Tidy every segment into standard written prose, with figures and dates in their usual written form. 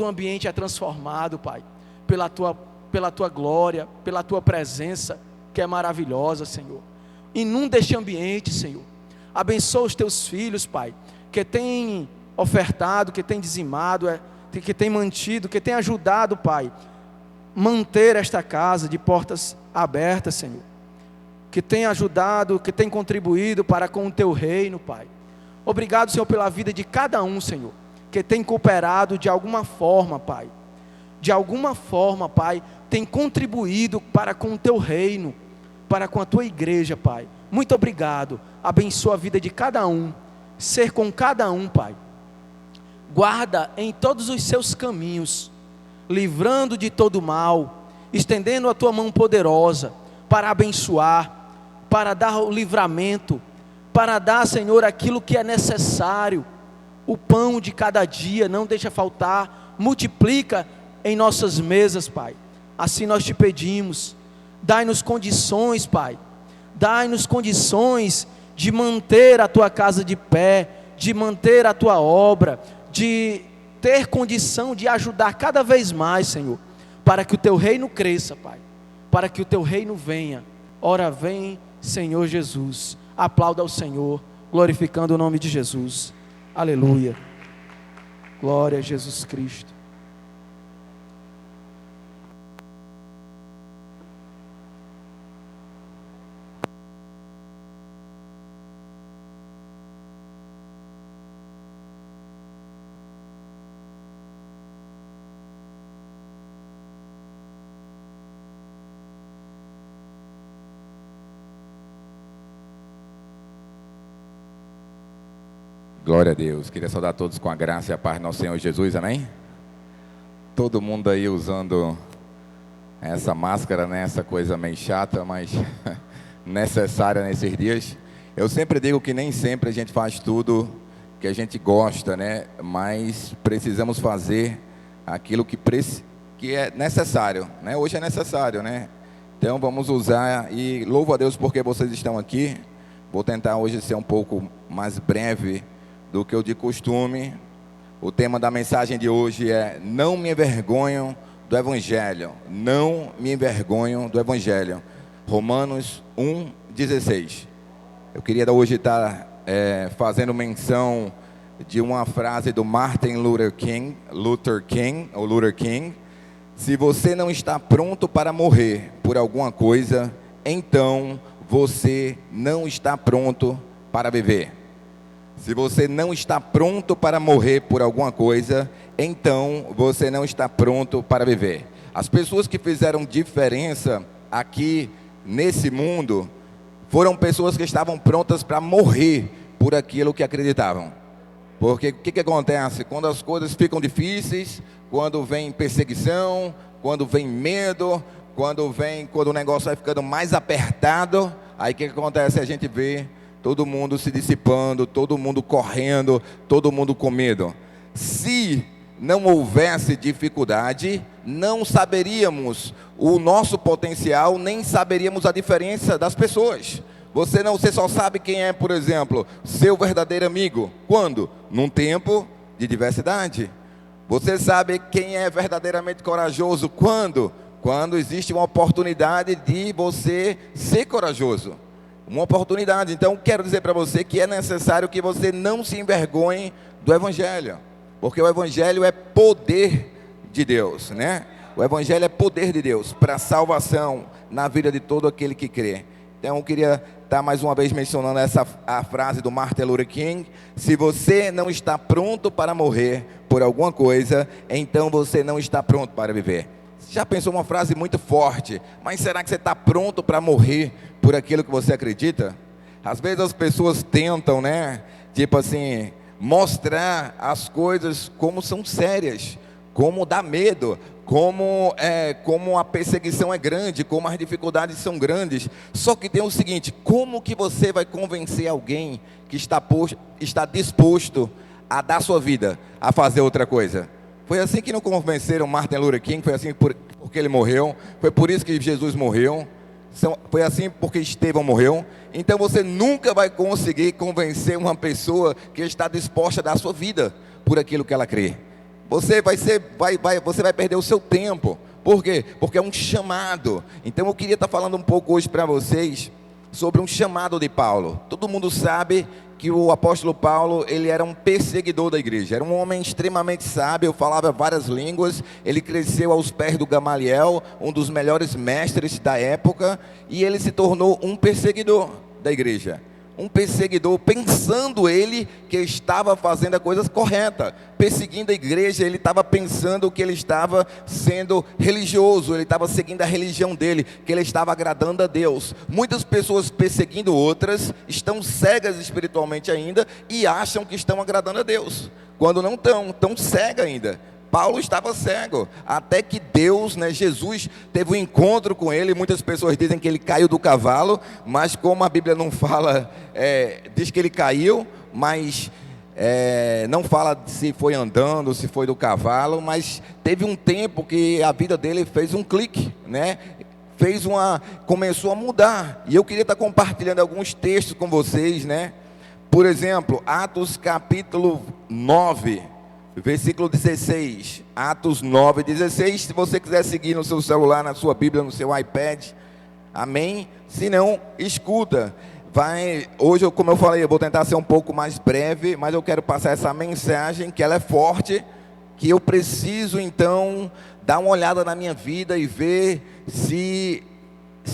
o ambiente é transformado, Pai, pela tua glória, pela tua presença, que é maravilhosa, Senhor. Inunda este ambiente, Senhor. Abençoa os teus filhos, Pai, que têm ofertado, que têm dizimado, que têm mantido, que têm ajudado, Pai, manter esta casa de portas abertas, Senhor. Que têm ajudado, que têm contribuído para com o teu reino, Pai. Obrigado, Senhor, pela vida de cada um, Senhor, que tem cooperado de alguma forma, Pai. De alguma forma, Pai, tem contribuído para com o teu reino, para com a tua igreja, Pai. Muito obrigado. Abençoa a vida de cada um. Ser com cada um, Pai. Guarda em todos os seus caminhos, livrando de todo mal, estendendo a tua mão poderosa para abençoar, para dar o livramento, para dar, Senhor, aquilo que é necessário. O pão de cada dia não deixa faltar, multiplica em nossas mesas, Pai. Assim nós te pedimos, dai-nos condições, Pai, dai-nos condições de manter a tua casa de pé, de manter a tua obra, de ter condição de ajudar cada vez mais, Senhor, para que o teu reino cresça, Pai, para que o teu reino venha. Ora vem, Senhor Jesus. Aplauda ao Senhor, glorificando o nome de Jesus. Aleluia. Glória a Jesus Cristo. Glória a Deus. Queria saudar todos com a graça e a paz do nosso Senhor Jesus, amém? Todo mundo aí usando essa máscara, né? Essa coisa meio chata, mas necessária nesses dias. Eu sempre digo que nem sempre a gente faz tudo que a gente gosta, né? Mas precisamos fazer aquilo que é necessário, né? Hoje é necessário, né? Então vamos usar, e louvo a Deus porque vocês estão aqui. Vou tentar hoje ser um pouco mais breve do que o de costume. O tema da mensagem de hoje é: não me envergonho do Evangelho. Não me envergonho do Evangelho. Romanos 1,16. Eu queria hoje estar fazendo menção de uma frase do Martin Luther King. Se você não está pronto para morrer por alguma coisa, então você não está pronto para viver. Se você não está pronto para morrer por alguma coisa, então você não está pronto para viver. As pessoas que fizeram diferença aqui nesse mundo foram pessoas que estavam prontas para morrer por aquilo que acreditavam. Porque o que acontece? Quando as coisas ficam difíceis, quando vem perseguição, quando vem medo, quando o negócio vai ficando mais apertado, aí o que acontece? A gente vê todo mundo se dissipando, todo mundo correndo, todo mundo com medo. Se não houvesse dificuldade, não saberíamos o nosso potencial, nem saberíamos a diferença das pessoas. Você só sabe quem é, por exemplo, seu verdadeiro amigo. Quando? Num tempo de diversidade. Você sabe quem é verdadeiramente corajoso. Quando? Quando existe uma oportunidade de você ser corajoso. Uma oportunidade. Então quero dizer para você que é necessário que você não se envergonhe do Evangelho, porque o Evangelho é poder de Deus, né? O Evangelho é poder de Deus para salvação na vida de todo aquele que crê. Então eu queria estar mais uma vez mencionando a frase do Martin Luther King: se você não está pronto para morrer por alguma coisa, então você não está pronto para viver. Já pensou uma frase muito forte, mas será que você está pronto para morrer por aquilo que você acredita? Às vezes as pessoas tentam, né, tipo assim, mostrar as coisas como são sérias, como dá medo, como a perseguição é grande, como as dificuldades são grandes. Só que tem o seguinte: como que você vai convencer alguém que está disposto a dar sua vida, a fazer outra coisa? Foi assim que não convenceram Martin Luther King, foi assim porque ele morreu, foi por isso que Jesus morreu, foi assim porque Estevão morreu. Então você nunca vai conseguir convencer uma pessoa que está disposta a dar sua vida por aquilo que ela crê. você vai perder o seu tempo. Por quê? Porque é um chamado. Então eu queria estar falando um pouco hoje para vocês sobre um chamado de Paulo. Todo mundo sabe que o apóstolo Paulo, ele era um perseguidor da igreja, era um homem extremamente sábio, falava várias línguas, ele cresceu aos pés do Gamaliel, um dos melhores mestres da época, e ele se tornou um perseguidor da igreja. Um perseguidor, pensando ele que estava fazendo a coisa correta, perseguindo a igreja. Ele estava pensando que ele estava sendo religioso, ele estava seguindo a religião dele, que ele estava agradando a Deus. Muitas pessoas perseguindo outras, estão cegas espiritualmente ainda, e acham que estão agradando a Deus, quando não estão cegas ainda. Paulo estava cego, até que Deus, Jesus, teve um encontro com ele. Muitas pessoas dizem que ele caiu do cavalo, mas como a Bíblia não fala, diz que ele caiu, mas não fala se foi andando, se foi do cavalo, mas teve um tempo que a vida dele fez um clique, começou a mudar, e eu queria estar compartilhando alguns textos com vocês, por exemplo, Atos capítulo 9, versículo 16, Atos 9, 16, se você quiser seguir no seu celular, na sua Bíblia, no seu iPad, amém? Se não, escuta, hoje, como eu falei, eu vou tentar ser um pouco mais breve, mas eu quero passar essa mensagem, que ela é forte, que eu preciso então, dar uma olhada na minha vida e ver se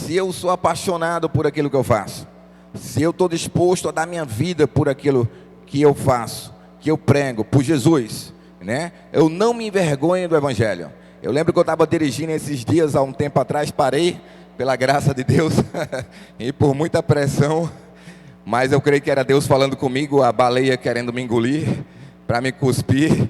eu sou apaixonado por aquilo que eu faço, se eu estou disposto a dar minha vida por aquilo que eu faço, que eu prego, por Jesus, eu não me envergonho do Evangelho. Eu lembro que eu estava dirigindo esses dias, há um tempo atrás, parei, pela graça de Deus, e por muita pressão, mas eu creio que era Deus falando comigo, a baleia querendo me engolir, para me cuspir,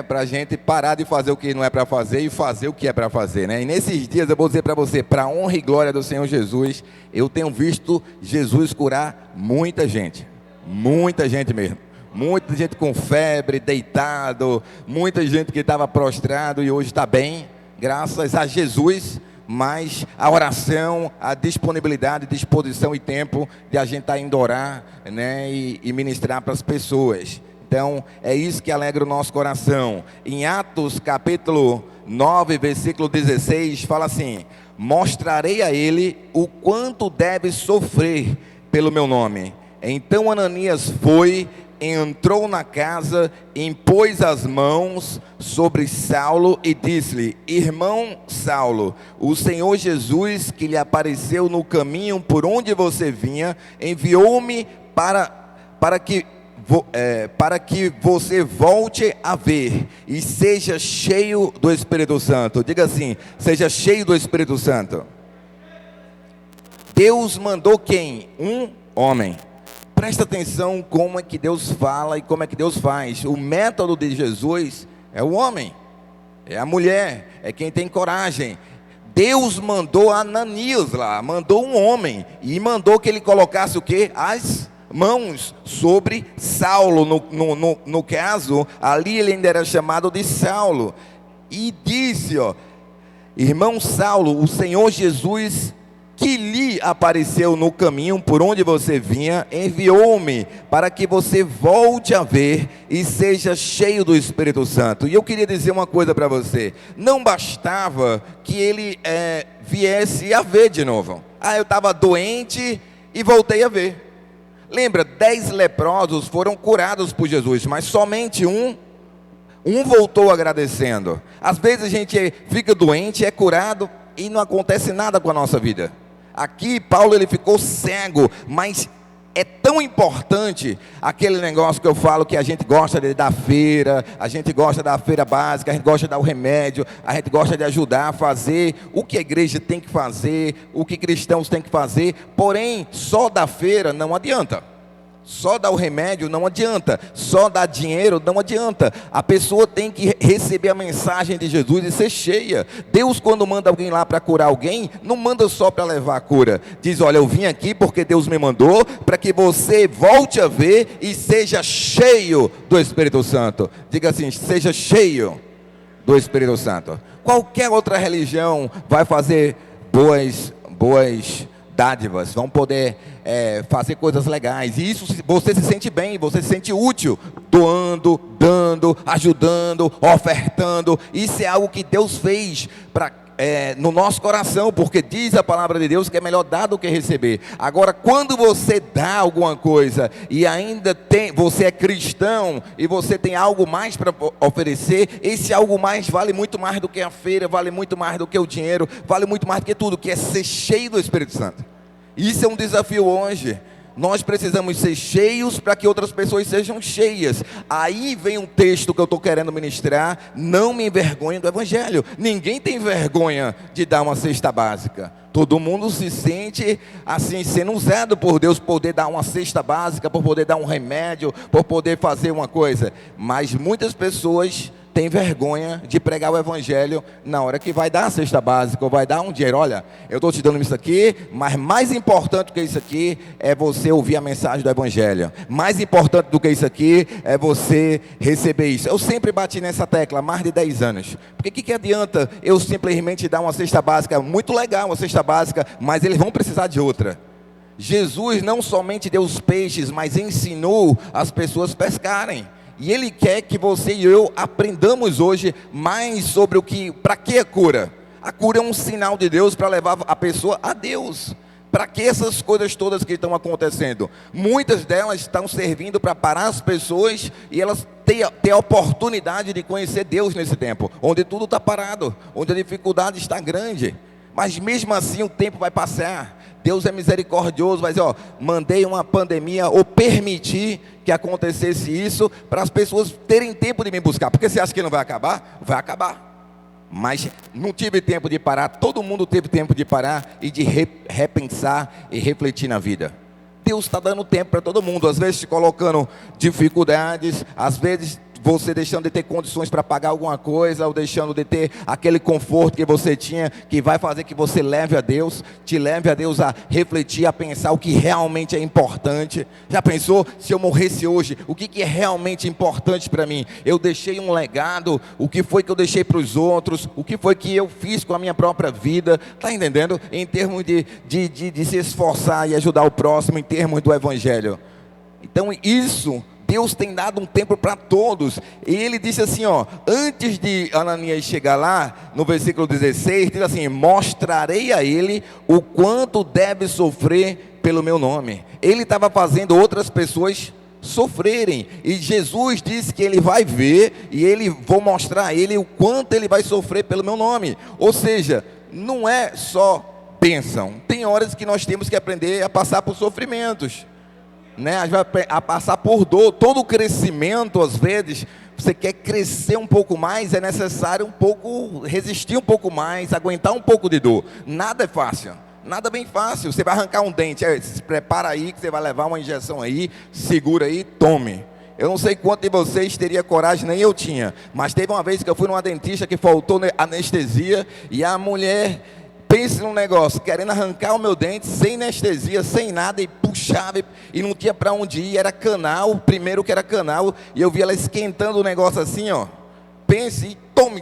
para a gente parar de fazer o que não é para fazer e fazer o que é para fazer, E nesses dias eu vou dizer para você, para a honra e glória do Senhor Jesus, eu tenho visto Jesus curar muita gente mesmo. Muita gente com febre, deitado, muita gente que estava prostrado e hoje está bem, graças a Jesus, mas a oração, a disponibilidade, disposição e tempo de a gente estar indo orar, e ministrar para as pessoas. Então, é isso que alegra o nosso coração. Em Atos capítulo 9, versículo 16, fala assim: mostrarei a ele o quanto deve sofrer pelo meu nome. Então Ananias foi, entrou na casa, impôs as mãos sobre Saulo e disse-lhe: irmão Saulo, o Senhor Jesus, que lhe apareceu no caminho por onde você vinha, enviou-me para que você volte a ver e seja cheio do Espírito Santo. Diga assim: seja cheio do Espírito Santo. Deus mandou quem? Um homem. Presta atenção como é que Deus fala e como é que Deus faz. O método de Jesus é o homem, é a mulher, é quem tem coragem. Deus mandou Ananias lá, mandou um homem, e mandou que ele colocasse o quê? As mãos sobre Saulo. No caso, ali ele ainda era chamado de Saulo. E disse, irmão Saulo, o Senhor Jesus, que lhe apareceu no caminho por onde você vinha, enviou-me para que você volte a ver e seja cheio do Espírito Santo. E eu queria dizer uma coisa para você: não bastava que ele viesse a ver de novo. Eu estava doente e voltei a ver. Lembra, 10 leprosos foram curados por Jesus, mas somente um voltou agradecendo. Às vezes a gente fica doente, é curado e não acontece nada com a nossa vida. Aqui Paulo, ele ficou cego, mas é tão importante aquele negócio que eu falo, que a gente gosta de dar feira, a gente gosta da feira básica, a gente gosta de dar o remédio, a gente gosta de ajudar a fazer o que a igreja tem que fazer, o que cristãos têm que fazer. Porém, só dar feira não adianta, só dar o remédio não adianta, só dar dinheiro não adianta. A pessoa tem que receber a mensagem de Jesus e ser cheia. Deus, quando manda alguém lá para curar alguém, não manda só para levar a cura. Diz: olha, eu vim aqui porque Deus me mandou para que você volte a ver e seja cheio do Espírito Santo. Diga assim: seja cheio do Espírito Santo. Qualquer outra religião vai fazer boas dádivas, vão poder fazer coisas legais. E isso você se sente bem, você se sente útil, doando, dando, ajudando, ofertando. Isso é algo que Deus fez no nosso coração, porque diz a palavra de Deus que é melhor dar do que receber. Agora, quando você dá alguma coisa e ainda você é cristão e você tem algo mais para oferecer, esse algo mais vale muito mais do que a feira, vale muito mais do que o dinheiro, vale muito mais do que tudo, que é ser cheio do Espírito Santo. Isso é um desafio hoje. Nós precisamos ser cheios para que outras pessoas sejam cheias. Aí vem um texto que eu estou querendo ministrar: não me envergonhe do Evangelho. Ninguém tem vergonha de dar uma cesta básica. Todo mundo se sente assim, sendo usado por Deus, por poder dar uma cesta básica, por poder dar um remédio, por poder fazer uma coisa. Mas muitas pessoas têm vergonha de pregar o Evangelho na hora que vai dar a cesta básica, ou vai dar um dinheiro. Olha, eu estou te dando isso aqui, mas mais importante do que isso aqui é você ouvir a mensagem do Evangelho. Mais importante do que isso aqui é você receber isso. Eu sempre bati nessa tecla há mais de 10 anos. Porque que adianta eu simplesmente dar uma cesta básica? Muito legal uma cesta básica, mas eles vão precisar de outra. Jesus não somente deu os peixes, mas ensinou as pessoas a pescarem. E Ele quer que você e eu aprendamos hoje mais sobre para que a cura? A cura é um sinal de Deus para levar a pessoa a Deus. Para que essas coisas todas que estão acontecendo? Muitas delas estão servindo para parar as pessoas e elas ter a oportunidade de conhecer Deus nesse tempo, onde tudo está parado, onde a dificuldade está grande. Mas mesmo assim o tempo vai passar. Deus é misericordioso, vai dizer, mandei uma pandemia, ou permiti que acontecesse isso, para as pessoas terem tempo de me buscar. Porque você acha que não vai acabar? Vai acabar. Mas não tive tempo de parar, todo mundo teve tempo de parar e de repensar e refletir na vida. Deus está dando tempo para todo mundo, às vezes te colocando dificuldades, às vezes você deixando de ter condições para pagar alguma coisa, ou deixando de ter aquele conforto que você tinha, que vai fazer que você te leve a Deus a refletir, a pensar o que realmente é importante. Já pensou, se eu morresse hoje, o que é realmente importante para mim? Eu deixei um legado, o que foi que eu deixei para os outros, o que foi que eu fiz com a minha própria vida, está entendendo? Em termos de se esforçar e ajudar o próximo, em termos do Evangelho. Então isso, Deus tem dado um tempo para todos. E Ele disse assim, antes de Ananias chegar lá, no versículo 16, diz assim: mostrarei a ele o quanto deve sofrer pelo meu nome. Ele estava fazendo outras pessoas sofrerem, e Jesus disse que ele vai ver, e vou mostrar a ele o quanto ele vai sofrer pelo meu nome. Ou seja, não é só bênção, tem horas que nós temos que aprender a passar por sofrimentos, né? A gente vai a passar por dor. Todo crescimento, às vezes, você quer crescer um pouco mais, é necessário resistir um pouco mais, aguentar um pouco de dor. Nada é fácil, nada bem fácil. Você vai arrancar um dente, se prepara aí que você vai levar uma injeção aí, segura aí, tome. Eu não sei quanto de vocês teria coragem, nem eu tinha, mas teve uma vez que eu fui numa dentista que faltou anestesia, e a mulher, pense num negócio, querendo arrancar o meu dente, sem anestesia, sem nada, e puxava, e não tinha para onde ir, era canal, primeiro que era canal, e eu vi ela esquentando o negócio assim, pense, e tome,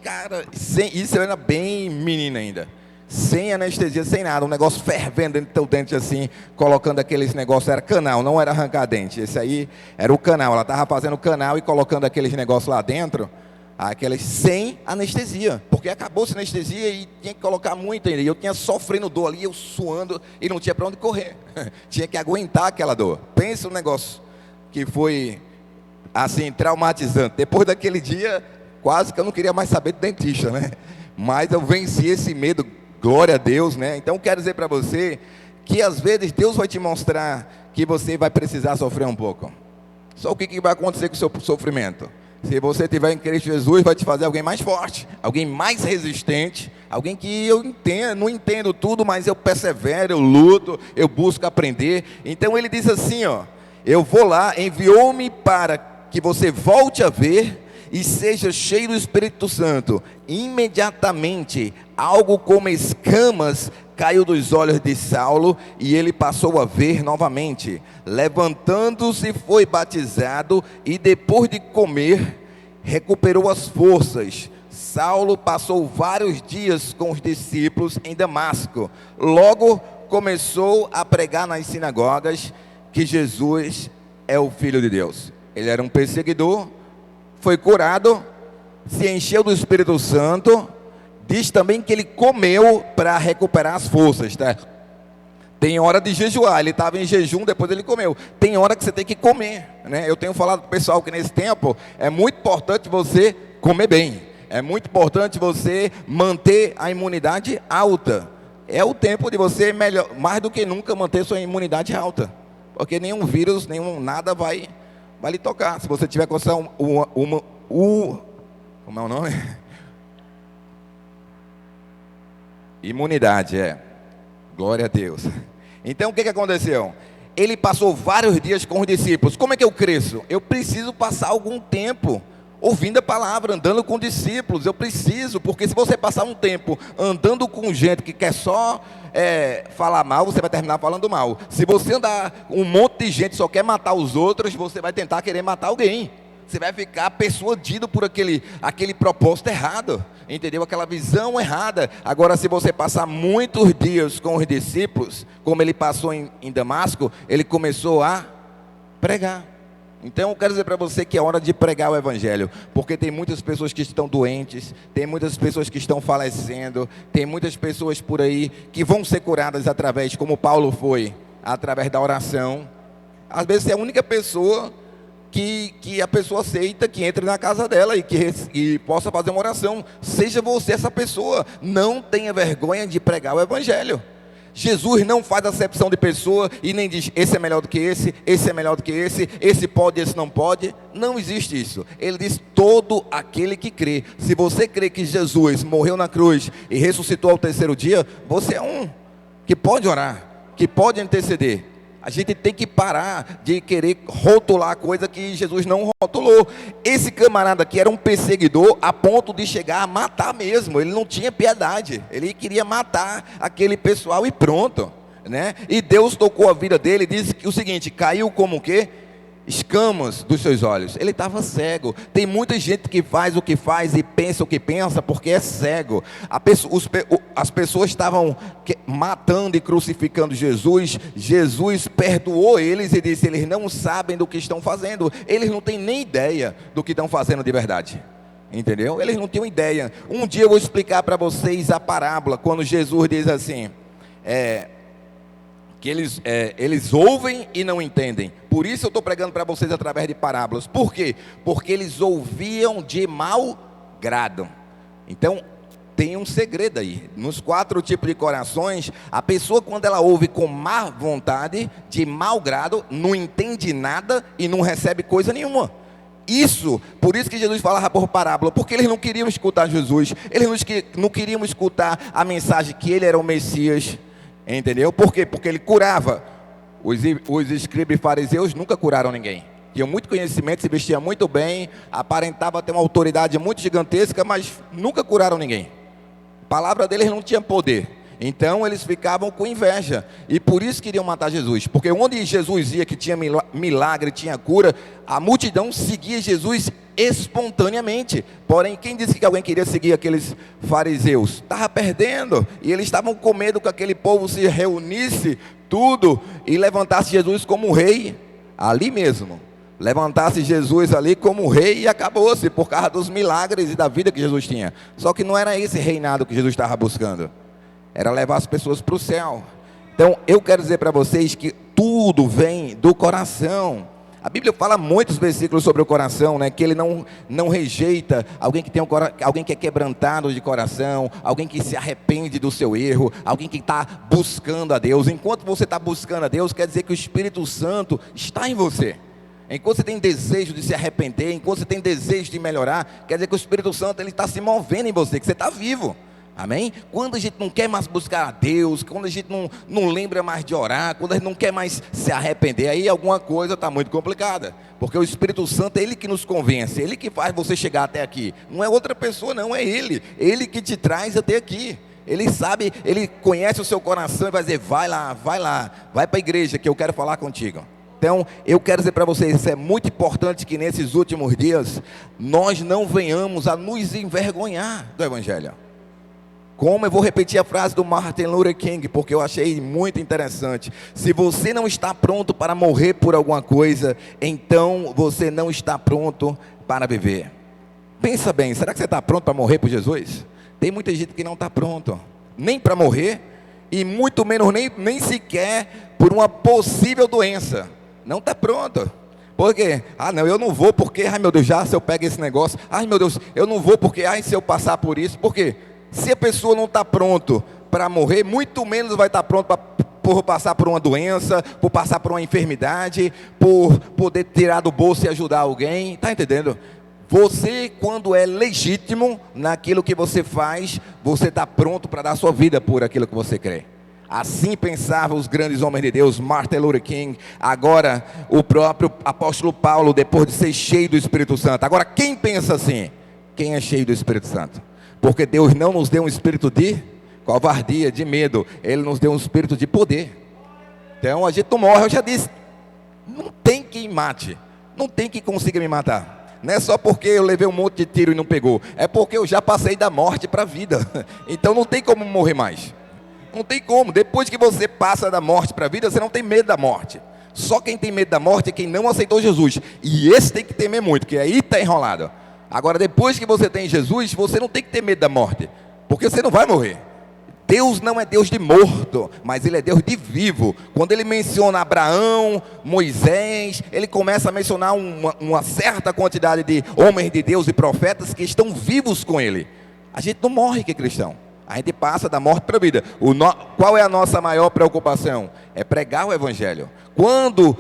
cara, isso eu era bem menina ainda, sem anestesia, sem nada, um negócio fervendo dentro do teu dente assim, colocando aqueles negócios, era canal, não era arrancar dente, esse aí era o canal, ela estava fazendo canal e colocando aqueles negócios lá dentro, aquelas sem anestesia, porque acabou-se a anestesia e tinha que colocar muito ainda, e eu tinha sofrendo dor ali, eu suando, e não tinha para onde correr, tinha que aguentar aquela dor. Pensa um negócio que foi assim, traumatizante. Depois daquele dia, quase que eu não queria mais saber do dentista, né? Mas eu venci esse medo, glória a Deus, né? Então quero dizer para você, que às vezes Deus vai te mostrar que você vai precisar sofrer um pouco. Só o que vai acontecer com o seu sofrimento? Se você estiver em Cristo Jesus, vai te fazer alguém mais forte, alguém mais resistente, alguém que não entendo tudo, mas eu persevero, eu luto, eu busco aprender. Então ele diz assim, eu vou lá, enviou-me para que você volte a ver e seja cheio do Espírito Santo. Imediatamente, algo como escamas caiu dos olhos de Saulo, e ele passou a ver novamente. Levantando-se, foi batizado, e depois de comer, recuperou as forças. Saulo passou vários dias com os discípulos em Damasco. Logo começou a pregar nas sinagogas que Jesus é o Filho de Deus. Ele era um perseguidor, foi curado, se encheu do Espírito Santo. Diz também que ele comeu para recuperar as forças, tá? Tem hora de jejuar, ele estava em jejum, depois ele comeu. Tem hora que você tem que comer, né? Eu tenho falado para o pessoal que nesse tempo é muito importante você comer bem. É muito importante você manter a imunidade alta. É o tempo de você, mais do que nunca, manter sua imunidade alta. Porque nenhum vírus, nada vai lhe tocar. Se você tiver com como é o nome? Imunidade, glória a Deus. Então o que aconteceu? Ele passou vários dias com os discípulos. Como é que eu cresço? Eu preciso passar algum tempo ouvindo a palavra, andando com discípulos. Eu preciso, porque se você passar um tempo andando com gente que quer só falar mal, você vai terminar falando mal. Se você andar com um monte de gente que só quer matar os outros, você vai tentar querer matar alguém. Você vai ficar persuadido por aquele propósito errado, entendeu? Aquela visão errada. Agora, se você passar muitos dias com os discípulos, como ele passou em Damasco, ele começou a pregar. Então, eu quero dizer para você que é hora de pregar o Evangelho, porque tem muitas pessoas que estão doentes, tem muitas pessoas que estão falecendo, tem muitas pessoas por aí que vão ser curadas através, como Paulo foi, através da oração. Às vezes é a única pessoa que a pessoa aceita que entre na casa dela e possa fazer uma oração. Seja você essa pessoa. Não tenha vergonha de pregar o Evangelho. Jesus não faz acepção de pessoa e nem diz, esse é melhor do que esse é melhor do que esse pode, esse não pode. Não existe isso. Ele diz, todo aquele que crê. Se você crê que Jesus morreu na cruz e ressuscitou ao terceiro dia, você é um que pode orar, que pode interceder. A gente tem que parar de querer rotular coisa que Jesus não rotulou. Esse camarada aqui era um perseguidor a ponto de chegar a matar mesmo. Ele não tinha piedade. Ele queria matar aquele pessoal e pronto, né? E Deus tocou a vida dele e disse que o seguinte, caiu como o quê? Escamas dos seus olhos. Ele estava cego. Tem muita gente que faz o que faz e pensa o que pensa porque é cego. As pessoas estavam matando e crucificando Jesus. Jesus perdoou eles e disse, eles não sabem do que estão fazendo. Eles não têm nem ideia do que estão fazendo de verdade. Entendeu? Eles não tinham ideia. Um dia eu vou explicar para vocês a parábola, quando Jesus diz assim, que eles ouvem e não entendem. Por isso eu estou pregando para vocês através de parábolas. Por quê? Porque eles ouviam de mau grado. Então, tem um segredo aí. Nos 4 tipos de corações, a pessoa quando ela ouve com má vontade, de mau grado, não entende nada e não recebe coisa nenhuma. Por isso que Jesus falava por parábola, porque eles não queriam escutar Jesus, eles não queriam escutar a mensagem que ele era o Messias. Entendeu? Por quê? Porque ele curava. Os escribas e fariseus nunca curaram ninguém. Tinham muito conhecimento, se vestiam muito bem, aparentava ter uma autoridade muito gigantesca, mas nunca curaram ninguém. A palavra deles não tinha poder. Então eles ficavam com inveja. E por isso queriam matar Jesus. Porque onde Jesus ia, que tinha milagre, tinha cura, a multidão seguia Jesus espontaneamente. Porém, quem disse que alguém queria seguir aqueles fariseus? Estava perdendo. E eles estavam com medo que aquele povo se reunisse tudo e levantasse Jesus como rei ali mesmo. Levantasse Jesus ali como rei e acabou-se por causa dos milagres e da vida que Jesus tinha. Só que não era esse reinado que Jesus estava buscando. Era levar as pessoas para o céu. Então eu quero dizer para vocês que tudo vem do coração. A Bíblia fala muitos versículos sobre o coração, né? Que ele não rejeita alguém que tem alguém que é quebrantado de coração, alguém que se arrepende do seu erro, alguém que está buscando a Deus. Enquanto você está buscando a Deus, quer dizer que o Espírito Santo está em você. Enquanto você tem desejo de se arrepender, enquanto você tem desejo de melhorar, quer dizer que o Espírito Santo ele está se movendo em você, que você está vivo. Amém? Quando a gente não quer mais buscar a Deus, quando a gente não lembra mais de orar, quando a gente não quer mais se arrepender, aí alguma coisa está muito complicada. Porque o Espírito Santo é Ele que nos convence, Ele que faz você chegar até aqui. Não é outra pessoa não, é Ele. Ele que te traz até aqui. Ele sabe, Ele conhece o seu coração e vai dizer, vai lá, vai para a igreja que eu quero falar contigo. Então, eu quero dizer para vocês, isso é muito importante que nesses últimos dias, nós não venhamos a nos envergonhar do Evangelho. Como eu vou repetir a frase do Martin Luther King, porque eu achei muito interessante. Se você não está pronto para morrer por alguma coisa, então você não está pronto para viver. Pensa bem, será que você está pronto para morrer por Jesus? Tem muita gente que não está pronto, nem para morrer, e muito menos nem sequer por uma possível doença. Não está pronto. Por quê? Não, eu não vou porque, ai meu Deus, já se eu pego esse negócio, ai meu Deus, eu não vou porque, se eu passar por isso, por quê? Se a pessoa não está pronto para morrer, muito menos vai estar pronto por passar por uma doença, por passar por uma enfermidade, por poder tirar do bolso e ajudar alguém, está entendendo? Você, quando é legítimo naquilo que você faz, você está pronto para dar sua vida por aquilo que você crê. Assim pensavam os grandes homens de Deus, Martin Luther King, agora o próprio apóstolo Paulo, depois de ser cheio do Espírito Santo. Agora, quem pensa assim? Quem é cheio do Espírito Santo? Porque Deus não nos deu um espírito de covardia, de medo, Ele nos deu um espírito de poder. Então a gente não morre, eu já disse, não tem quem mate, não tem quem consiga me matar. Não é só porque eu levei um monte de tiro e não pegou, é porque eu já passei da morte para a vida. Então não tem como morrer mais. Não tem como, depois que você passa da morte para a vida, você não tem medo da morte. Só quem tem medo da morte é quem não aceitou Jesus. E esse tem que temer muito, que aí está enrolado. Agora, depois que você tem Jesus, você não tem que ter medo da morte, porque você não vai morrer. Deus não é Deus de morto, mas Ele é Deus de vivo. Quando Ele menciona Abraão, Moisés, Ele começa a mencionar uma certa quantidade de homens de Deus e profetas que estão vivos com Ele. A gente não morre que é cristão, a gente passa da morte para a vida. Qual é a nossa maior preocupação? É pregar o Evangelho. Quando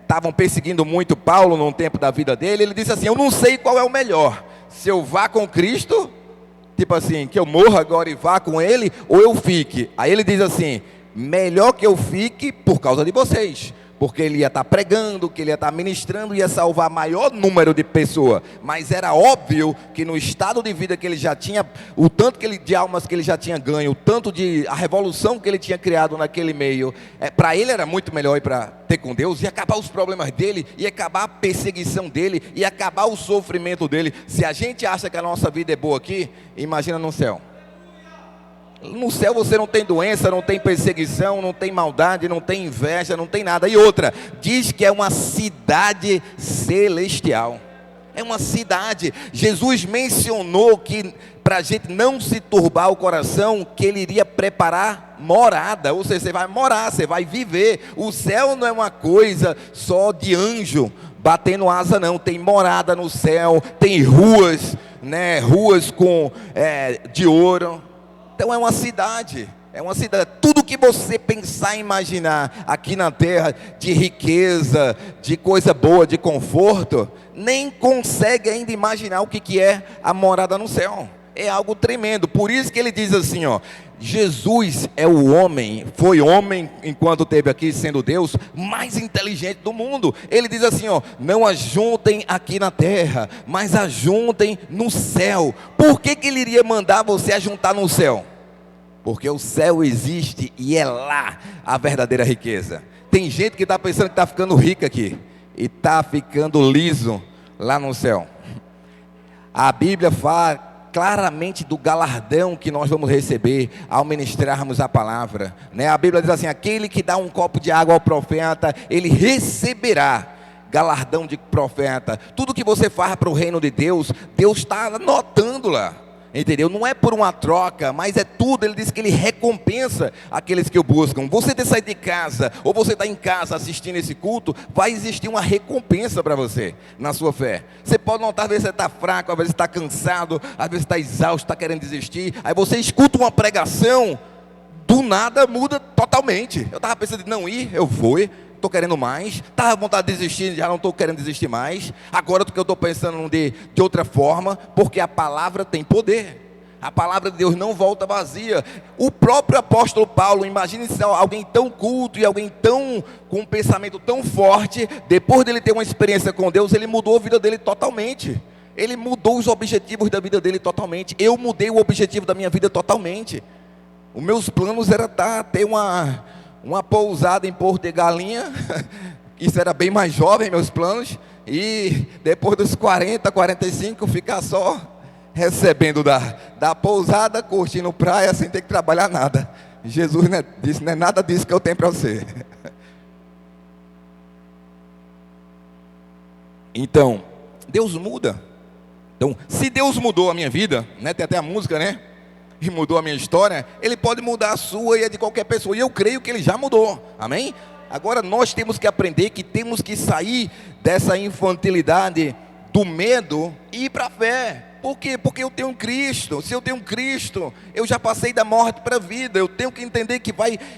estavam perseguindo muito Paulo no tempo da vida dele, ele disse assim, eu não sei qual é o melhor, se eu vá com Cristo, tipo assim, que eu morra agora e vá com Ele, ou eu fique. Aí ele diz assim, melhor que eu fique por causa de vocês, porque ele ia estar pregando, que ele ia estar ministrando, ia salvar maior número de pessoas, mas era óbvio que no estado de vida que ele já tinha, o tanto de almas que ele já tinha ganho, o tanto a revolução que ele tinha criado naquele meio, para ele era muito melhor ir para ter com Deus, e acabar os problemas dele, e acabar a perseguição dele, e acabar o sofrimento dele. Se a gente acha que a nossa vida é boa aqui, imagina no céu. No céu você não tem doença, não tem perseguição, não tem maldade, não tem inveja, não tem nada. E outra, diz que é uma cidade celestial. É uma cidade. Jesus mencionou que para a gente não se turbar o coração, que Ele iria preparar morada. Ou seja, você vai morar, você vai viver. O céu não é uma coisa só de anjo batendo asa, não. Tem morada no céu, tem ruas, né? Ruas de ouro. Então é uma cidade, tudo que você pensar e imaginar aqui na terra, de riqueza, de coisa boa, de conforto, nem consegue ainda imaginar o que é a morada no céu. É algo tremendo, por isso que ele diz assim, Jesus é o homem, foi homem enquanto esteve aqui sendo Deus, mais inteligente do mundo. Ele diz assim, não ajuntem aqui na terra, mas ajuntem no céu. Por que ele iria mandar você ajuntar no céu? Porque o céu existe e é lá a verdadeira riqueza. Tem gente que está pensando que está ficando rica aqui, e está ficando liso lá no céu. A Bíblia fala claramente do galardão que nós vamos receber ao ministrarmos a palavra, né? A Bíblia diz assim, aquele que dá um copo de água ao profeta, ele receberá galardão de profeta. Tudo que você faz para o reino de Deus, Deus está anotando lá, entendeu? Não é por uma troca, mas é tudo. Ele diz que Ele recompensa aqueles que o buscam. Você ter saído de casa, ou você está em casa assistindo esse culto, vai existir uma recompensa para você, na sua fé. Você pode notar, às vezes você está fraco, às vezes está cansado, às vezes está exausto, está querendo desistir. Aí você escuta uma pregação, do nada muda totalmente. Eu estava pensando em não ir, eu vou, estou querendo mais. Estava com vontade de desistir, já não estou querendo desistir mais. Agora que eu estou pensando de outra forma, porque a palavra tem poder. A palavra de Deus não volta vazia. O próprio apóstolo Paulo, imagine se alguém tão culto e alguém com um pensamento tão forte, depois dele ter uma experiência com Deus, ele mudou a vida dele totalmente. Ele mudou os objetivos da vida dele totalmente. Eu mudei o objetivo da minha vida totalmente. Os meus planos era ter uma pousada em Porto de Galinha. Isso era bem mais jovem, meus planos. E depois dos 40, 45, ficar só recebendo da pousada, curtindo praia, sem ter que trabalhar nada. Jesus disse, não é nada disso que eu tenho para você. Então, Deus muda. Então, se Deus mudou a minha vida, né, tem até a música, né? E mudou a minha história, Ele pode mudar a sua e a de qualquer pessoa. E eu creio que Ele já mudou. Amém? Agora nós temos que aprender que temos que sair dessa infantilidade, do medo, e ir para a fé. Por quê? Porque eu tenho Cristo. Se eu tenho Cristo, eu já passei da morte para a vida. Eu tenho que entender que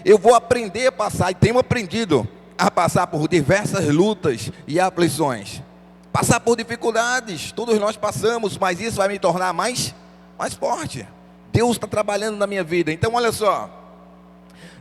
eu vou aprender a passar, e tenho aprendido a passar por diversas lutas e aflições. Passar por dificuldades, todos nós passamos, mas isso vai me tornar mais forte. Deus está trabalhando na minha vida. Então olha só,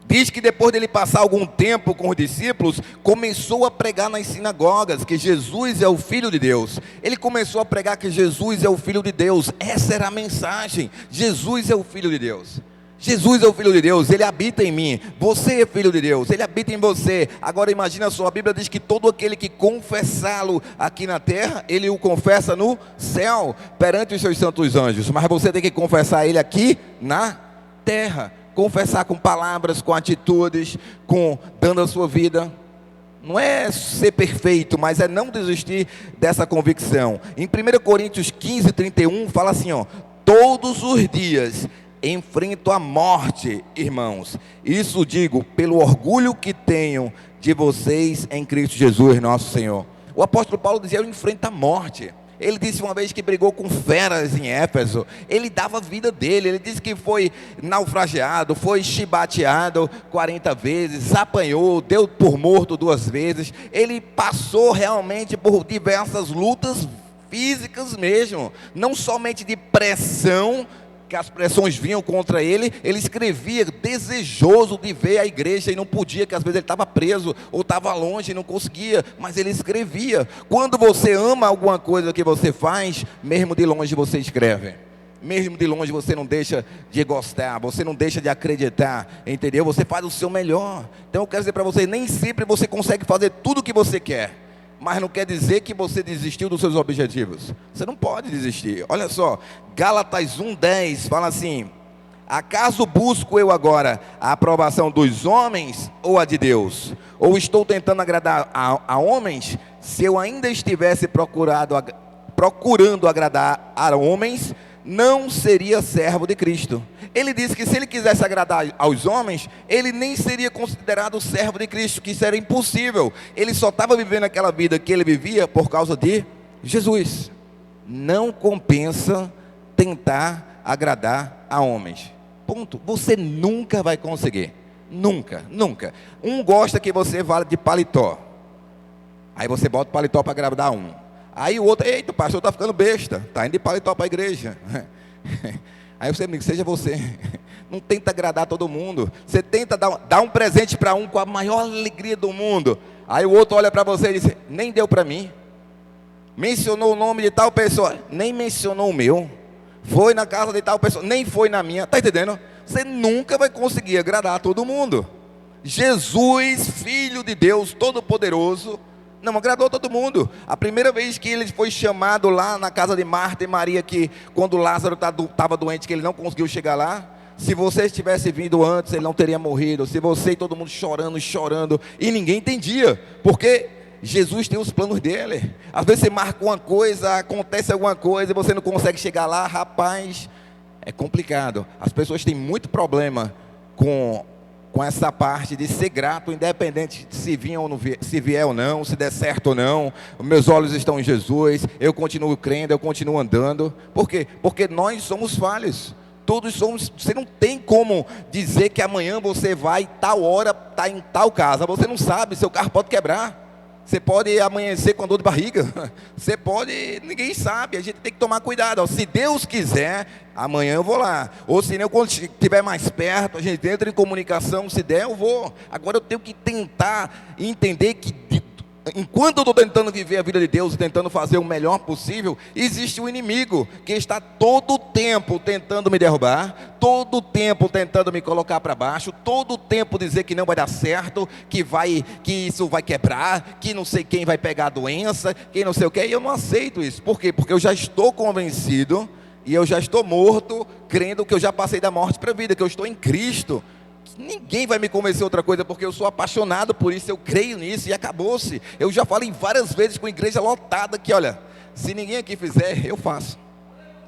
diz que depois dele passar algum tempo com os discípulos, começou a pregar nas sinagogas que Jesus é o Filho de Deus. Ele começou a pregar que Jesus é o Filho de Deus. Essa era a mensagem: Jesus é o Filho de Deus. Jesus é o Filho de Deus, Ele habita em mim. Você é filho de Deus, Ele habita em você. Agora imagina só, a Bíblia diz que todo aquele que confessá-lo aqui na terra, Ele o confessa no céu, perante os seus santos anjos. Mas você tem que confessar Ele aqui na terra. Confessar com palavras, com atitudes, dando a sua vida. Não é ser perfeito, mas é não desistir dessa convicção. Em 1 Coríntios 15, 31, fala assim, ó: todos os dias enfrento a morte, irmãos. Isso digo pelo orgulho que tenho de vocês em Cristo Jesus, nosso Senhor. O apóstolo Paulo dizia: eu enfrento a morte. Ele disse uma vez que brigou com feras em Éfeso. Ele dava a vida dele. Ele disse que foi naufragiado, foi chibateado 40 vezes, apanhou, deu por morto 2 vezes. Ele passou realmente por diversas lutas físicas mesmo, não somente de pressão, que as pressões vinham contra ele. Ele escrevia desejoso de ver a igreja e não podia, que às vezes ele estava preso ou estava longe e não conseguia, mas ele escrevia. Quando você ama alguma coisa que você faz, mesmo de longe você escreve. Mesmo de longe você não deixa de gostar, você não deixa de acreditar, entendeu? Você faz o seu melhor. Então eu quero dizer para você, nem sempre você consegue fazer tudo o que você quer, mas não quer dizer que você desistiu dos seus objetivos. Você não pode desistir. Olha só, Gálatas 1:10 fala assim: acaso busco eu agora a aprovação dos homens ou a de Deus? Ou estou tentando agradar a homens? Se eu ainda estivesse procurando agradar a homens, não seria servo de Cristo. Ele disse que se ele quisesse agradar aos homens, ele nem seria considerado servo de Cristo, que isso era impossível. Ele só estava vivendo aquela vida que ele vivia por causa de Jesus. Não compensa tentar agradar a homens. Ponto. Você nunca vai conseguir. Nunca, nunca. Um gosta que você vá de paletó. Aí você bota o paletó para agradar um. Aí o outro: eita, o pastor está ficando besta, está indo de paletó para a igreja. Aí você me diz: seja você. Não tenta agradar todo mundo. Você tenta dar um presente para um com a maior alegria do mundo. Aí o outro olha para você e diz: nem deu para mim. Mencionou o nome de tal pessoa, nem mencionou o meu. Foi na casa de tal pessoa, nem foi na minha. Está entendendo? Você nunca vai conseguir agradar todo mundo. Jesus, Filho de Deus Todo-Poderoso, não agradou todo mundo. A primeira vez que ele foi chamado lá na casa de Marta e Maria, que quando Lázaro estava doente, que ele não conseguiu chegar lá, se você tivesse vindo antes, ele não teria morrido. Se você e todo mundo chorando, e ninguém entendia, porque Jesus tem os planos dele. Às vezes você marca uma coisa, acontece alguma coisa e você não consegue chegar lá. Rapaz, é complicado. As pessoas têm muito problema com essa parte de ser grato, independente de se vier ou não, se der certo ou não. Meus olhos estão em Jesus, eu continuo crendo, eu continuo andando. Por quê? Porque nós somos falhos. Todos somos. Você não tem como dizer que amanhã você vai tal hora estar em tal casa. Você não sabe, seu carro pode quebrar. Você pode amanhecer com dor de barriga. Você pode, ninguém sabe. A gente tem que tomar cuidado. Se Deus quiser, amanhã eu vou lá. Ou se não, quando estiver mais perto, a gente entra em comunicação. Se der, eu vou. Agora eu tenho que tentar entender que enquanto eu estou tentando viver a vida de Deus, tentando fazer o melhor possível, existe um inimigo que está todo o tempo tentando me derrubar, todo o tempo tentando me colocar para baixo, todo o tempo dizer que não vai dar certo, que isso vai quebrar, que não sei quem vai pegar a doença, quem não sei o que. E eu não aceito isso. Por quê? Porque eu já estou convencido e eu já estou morto, crendo que eu já passei da morte para a vida, que eu estou em Cristo. Ninguém vai me convencer outra coisa, porque eu sou apaixonado por isso, eu creio nisso e acabou-se. Eu já falei várias vezes com a igreja lotada que, olha, se ninguém aqui fizer, eu faço.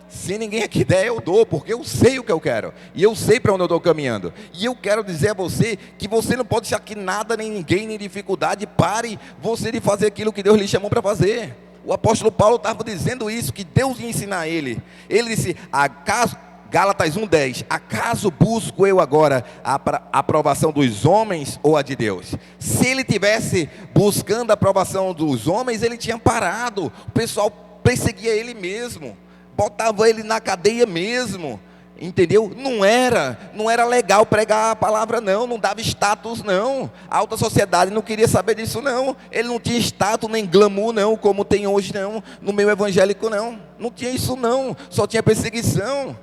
Se ninguém aqui der, eu dou, porque eu sei o que eu quero, e eu sei para onde eu estou caminhando. E eu quero dizer a você, que você não pode deixar que nada, nem ninguém, nem dificuldade pare você de fazer aquilo que Deus lhe chamou para fazer. O apóstolo Paulo estava dizendo isso, que Deus ia ensinar ele. Ele disse, acaso, Gálatas 1:10, acaso busco eu agora a aprovação dos homens ou a de Deus? Se ele tivesse buscando a aprovação dos homens, ele tinha parado. O pessoal perseguia ele mesmo, botava ele na cadeia mesmo, entendeu? Não era legal pregar a palavra, não dava status, não. A alta sociedade não queria saber disso, não. Ele não tinha status nem glamour, não, como tem hoje, não, no meio evangélico, não tinha isso, não, só tinha perseguição.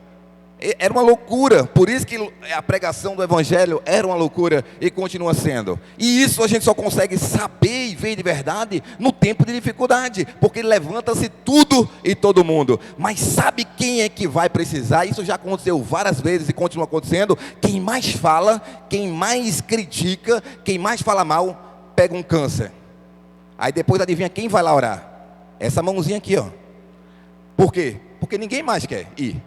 Era uma loucura, por isso que a pregação do evangelho era uma loucura e continua sendo. E isso a gente só consegue saber e ver de verdade no tempo de dificuldade, porque levanta-se tudo e todo mundo. Mas sabe quem é que vai precisar? Isso já aconteceu várias vezes e continua acontecendo. Quem mais fala, quem mais critica, quem mais fala mal, pega um câncer. Aí depois adivinha quem vai lá orar? Essa mãozinha aqui, ó. Por quê? Porque ninguém mais quer ir.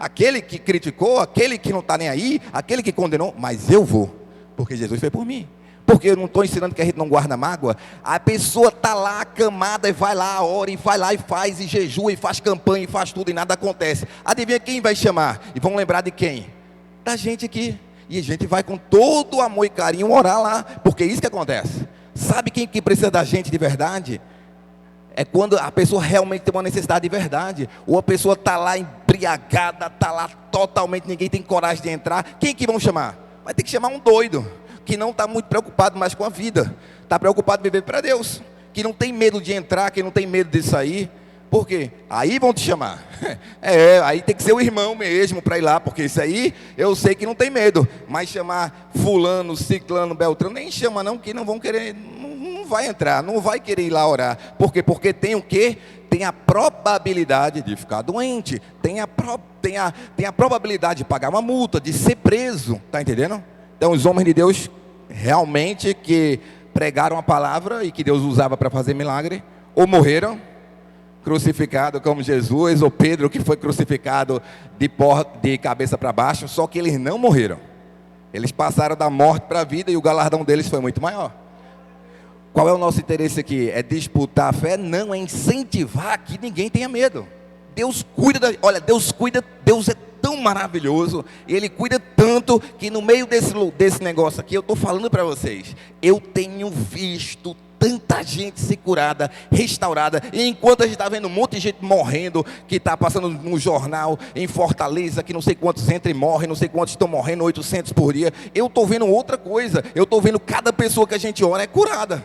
Aquele que criticou, aquele que não está nem aí, aquele que condenou, mas eu vou, porque Jesus foi por mim. Porque eu não estou ensinando que a gente não guarda mágoa. A pessoa está lá acamada e vai lá, ora, e vai lá e faz, e jejua, e faz campanha, e faz tudo, e nada acontece. Adivinha quem vai chamar? E vão lembrar de quem? Da gente aqui. E a gente vai com todo amor e carinho orar lá, porque é isso que acontece. Sabe quem que precisa da gente de verdade? É quando a pessoa realmente tem uma necessidade de verdade, ou a pessoa está lá embriagada, está lá totalmente, ninguém tem coragem de entrar. Quem que vão chamar? Vai ter que chamar um doido, que não está muito preocupado mais com a vida, está preocupado em viver para Deus, que não tem medo de entrar, que não tem medo de sair. Por quê? Aí vão te chamar. Aí tem que ser o irmão mesmo para ir lá, porque isso aí eu sei que não tem medo. Mas chamar fulano, ciclano, beltrano, nem chama não, que não vão querer, não vai entrar, não vai querer ir lá orar. Por quê? Porque tem o quê? Tem a probabilidade de ficar doente, tem a probabilidade de pagar uma multa, de ser preso, está entendendo? Então os homens de Deus realmente que pregaram a palavra e que Deus usava para fazer milagre, ou morreram crucificado como Jesus, ou Pedro que foi crucificado de cabeça para baixo, só que eles não morreram, eles passaram da morte para a vida e o galardão deles foi muito maior. Qual é o nosso interesse aqui? É disputar a fé? Não, é incentivar que ninguém tenha medo. Deus cuida, Deus é tão maravilhoso, Ele cuida tanto, que no meio desse negócio aqui, eu estou falando para vocês, eu tenho visto tanta gente ser curada, restaurada, e enquanto a gente está vendo um monte de gente morrendo, que está passando no jornal, em Fortaleza, que não sei quantos entram e morrem, não sei quantos estão morrendo, 800 por dia, eu estou vendo outra coisa, eu estou vendo cada pessoa que a gente ora é curada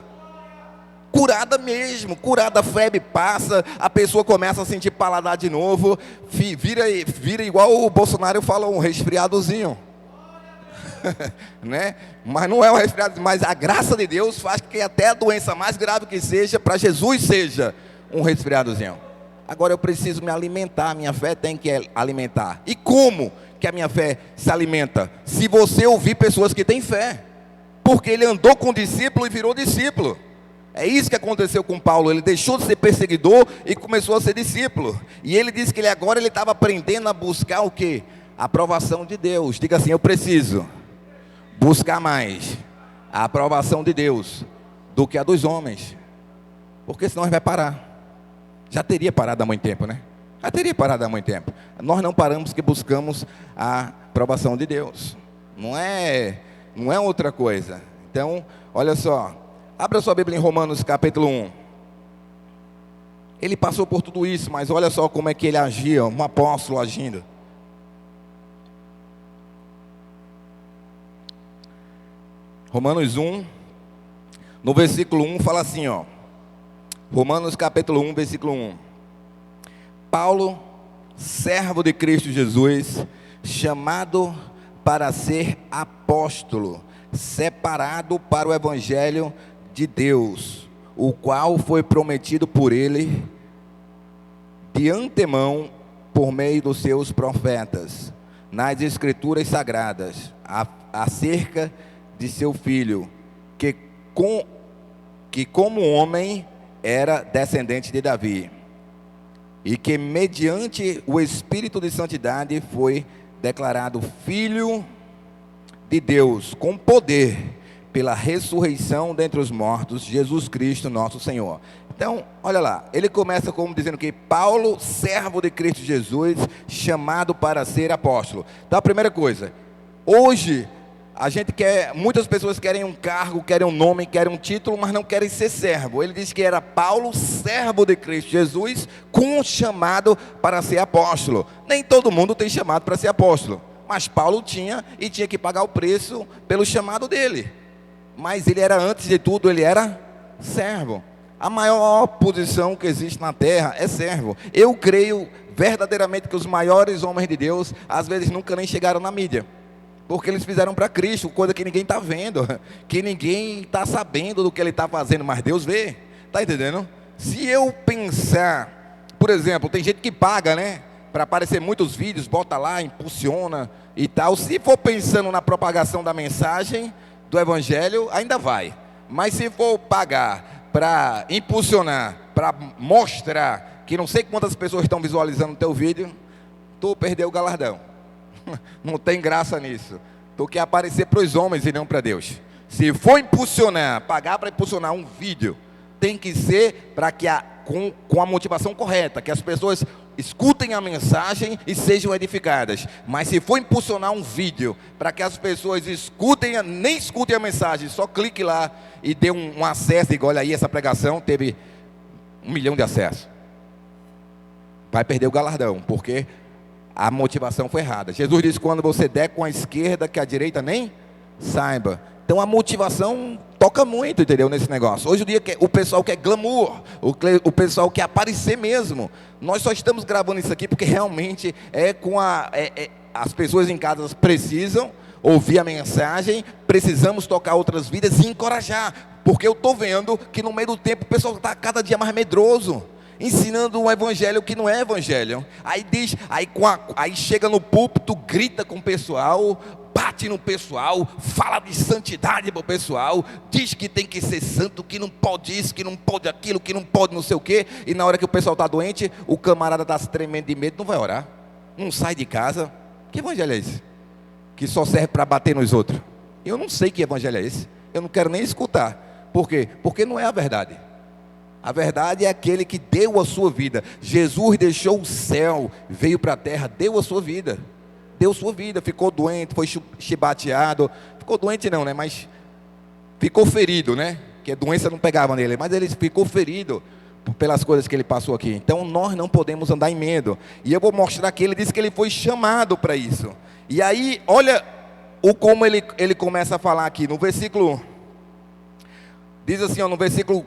mesmo, curada, a febre passa, a pessoa começa a sentir paladar de novo, vira igual o Bolsonaro falou, um resfriadozinho. Né? Mas não é um resfriado, mas a graça de Deus faz que até a doença mais grave que seja, para Jesus seja um resfriadozinho. Agora eu preciso me alimentar, a minha fé tem que alimentar. E como que a minha fé se alimenta? Se você ouvir pessoas que têm fé, porque ele andou com o discípulo e virou discípulo. É isso que aconteceu com Paulo, ele deixou de ser perseguidor e começou a ser discípulo. E ele disse que ele estava aprendendo a buscar o quê? A aprovação de Deus. Diga assim, eu preciso buscar mais a aprovação de Deus do que a dos homens, porque senão a gente vai parar. Já teria parado há muito tempo, né? Já teria parado há muito tempo. Nós não paramos porque buscamos a aprovação de Deus. Não é outra coisa. Então, olha só, abra sua Bíblia em Romanos capítulo 1. Ele passou por tudo isso, mas olha só como é que ele agia, um apóstolo agindo. Romanos 1, no versículo 1 fala assim, ó. Romanos capítulo 1, versículo 1. Paulo, servo de Cristo Jesus, chamado para ser apóstolo, separado para o evangelho de Deus, o qual foi prometido por ele de antemão por meio dos seus profetas, nas Escrituras Sagradas, acerca de seu filho, que como homem era descendente de Davi, e que mediante o Espírito de Santidade foi declarado Filho de Deus, com poder, pela ressurreição dentre os mortos, Jesus Cristo nosso Senhor. Então, olha lá, ele começa como dizendo que Paulo, servo de Cristo Jesus, chamado para ser apóstolo. Então, a primeira coisa, hoje, muitas pessoas querem um cargo, querem um nome, querem um título, mas não querem ser servo. Ele diz que era Paulo, servo de Cristo Jesus, com chamado para ser apóstolo. Nem todo mundo tem chamado para ser apóstolo, mas Paulo tinha, e tinha que pagar o preço pelo chamado dele. Mas ele era, antes de tudo, ele era servo. A maior posição que existe na terra é servo. Eu creio verdadeiramente que os maiores homens de Deus, às vezes nunca nem chegaram na mídia, porque eles fizeram para Cristo, coisa que ninguém está vendo, que ninguém está sabendo do que ele está fazendo, mas Deus vê. Está entendendo? Se eu pensar, por exemplo, tem gente que paga, né, para aparecer muitos vídeos, bota lá, impulsiona e tal. Se for pensando na propagação da mensagem do Evangelho, ainda vai. Mas se for pagar para impulsionar, para mostrar que não sei quantas pessoas estão visualizando o teu vídeo, tu perdeu o galardão. Não tem graça nisso. Tu quer aparecer para os homens e não para Deus. Se for impulsionar, pagar para impulsionar um vídeo, tem que ser para que com a motivação correta, que as pessoas escutem a mensagem e sejam edificadas. Mas se for impulsionar um vídeo para que as pessoas nem escutem a mensagem, só clique lá e dê um acesso, igual olha aí, essa pregação teve 1 milhão de acessos, vai perder o galardão, porque a motivação foi errada. Jesus disse: quando você der com a esquerda, que a direita nem saiba. Então a motivação toca muito, entendeu, nesse negócio. Hoje em dia o pessoal quer glamour, o pessoal quer aparecer mesmo. Nós só estamos gravando isso aqui porque realmente as pessoas em casa precisam ouvir a mensagem, precisamos tocar outras vidas e encorajar, porque eu estou vendo que no meio do tempo o pessoal está cada dia mais medroso, ensinando um evangelho que não é evangelho. Aí chega no púlpito, grita com o pessoal, bate no pessoal, fala de santidade para o pessoal, diz que tem que ser santo, que não pode isso, que não pode aquilo, que não pode não sei o quê. E na hora que o pessoal está doente, o camarada está se tremendo de medo, não vai orar, não sai de casa. Que evangelho é esse? Que só serve para bater nos outros. Eu não sei que evangelho é esse, eu não quero nem escutar. Por quê? Porque não é a verdade. A verdade é aquele que deu a sua vida. Jesus deixou o céu, veio para a terra, deu a sua vida. Deu sua vida, ficou doente, foi chibateado. Ficou doente não, né? Mas ficou ferido, né? Que a doença não pegava nele, mas ele ficou ferido pelas coisas que ele passou aqui. Então nós não podemos andar em medo. E eu vou mostrar que ele disse que ele foi chamado para isso. E aí, olha como ele começa a falar aqui, no versículo, diz assim, ó, no versículo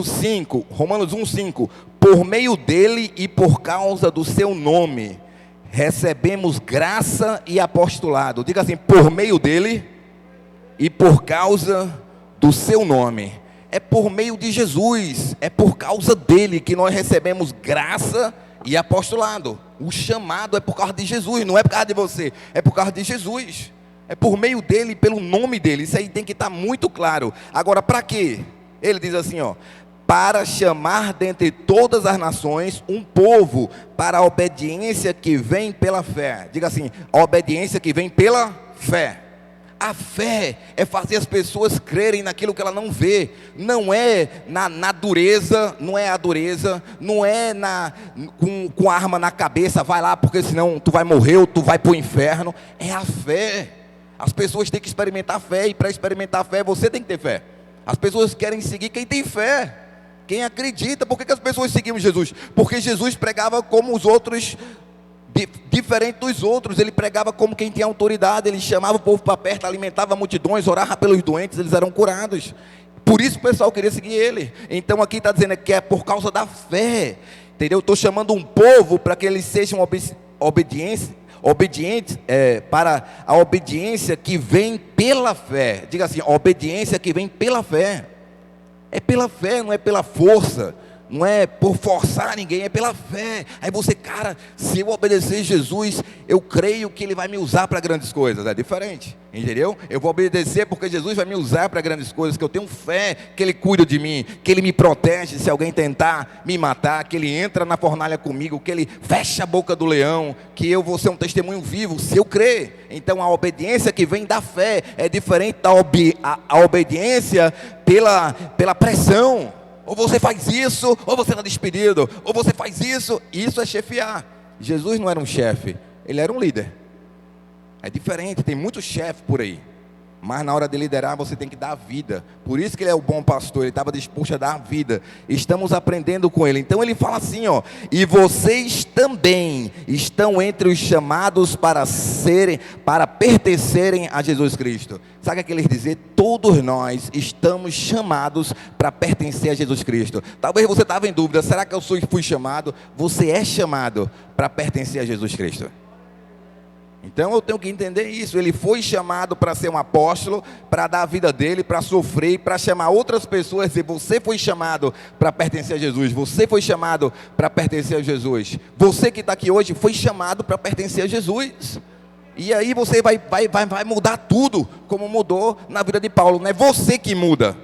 5, Romanos 1:5, por meio dele e por causa do seu nome, recebemos graça e apostolado. Diga assim, por meio dele e por causa do seu nome. É por meio de Jesus, é por causa dele que nós recebemos graça e apostolado. O chamado é por causa de Jesus, não é por causa de você, é por causa de Jesus. É por meio dele e pelo nome dele. Isso aí tem que estar muito claro. Agora, para quê? Ele diz assim, ó, para chamar dentre todas as nações um povo para a obediência que vem pela fé. Diga assim, a obediência que vem pela fé. A fé é fazer as pessoas crerem naquilo que ela não vê. Não é na dureza, não é a dureza, não é com a arma na cabeça, vai lá porque senão tu vai morrer ou tu vai para o inferno. É a fé. As pessoas têm que experimentar a fé, e para experimentar a fé você tem que ter fé. As pessoas querem seguir quem tem fé, quem acredita. Por que as pessoas seguiam Jesus? Porque Jesus pregava como os outros, diferente dos outros. Ele pregava como quem tinha autoridade. Ele chamava o povo para perto, alimentava multidões, orava pelos doentes, eles eram curados. Por isso o pessoal queria seguir ele. Então aqui está dizendo que é por causa da fé, entendeu? Estou chamando um povo para que eles sejam obedientes, para a obediência que vem pela fé. Diga assim, obediência que vem pela fé. É pela fé, não é pela força, não é por forçar ninguém, é pela fé. Aí você, cara, se eu obedecer Jesus, eu creio que Ele vai me usar para grandes coisas. É diferente, entendeu? Eu vou obedecer porque Jesus vai me usar para grandes coisas, que eu tenho fé que Ele cuida de mim, que Ele me protege se alguém tentar me matar, que Ele entra na fornalha comigo, que Ele fecha a boca do leão, que eu vou ser um testemunho vivo, se eu crer. Então a obediência que vem da fé é diferente da obediência pela pressão. Ou você faz isso, ou você está despedido, ou você faz isso é chefiar. Jesus não era um chefe, Ele era um líder. É diferente, tem muitos chefes por aí, mas na hora de liderar você tem que dar a vida. Por isso que Ele é o bom pastor, Ele estava disposto a dar a vida. Estamos aprendendo com Ele. Então Ele fala assim, ó: e vocês também estão entre os chamados para pertencerem a Jesus Cristo. Sabe o que ele dizer? Todos nós estamos chamados para pertencer a Jesus Cristo. Talvez você estava em dúvida, será que eu fui chamado? Você é chamado para pertencer a Jesus Cristo. Então eu tenho que entender isso. Ele foi chamado para ser um apóstolo, para dar a vida dele, para sofrer, para chamar outras pessoas. Dizer, você foi chamado para pertencer a Jesus. Você foi chamado para pertencer a Jesus. Você que está aqui hoje foi chamado para pertencer a Jesus. E aí você vai mudar tudo, como mudou na vida de Paulo. Não é você que muda,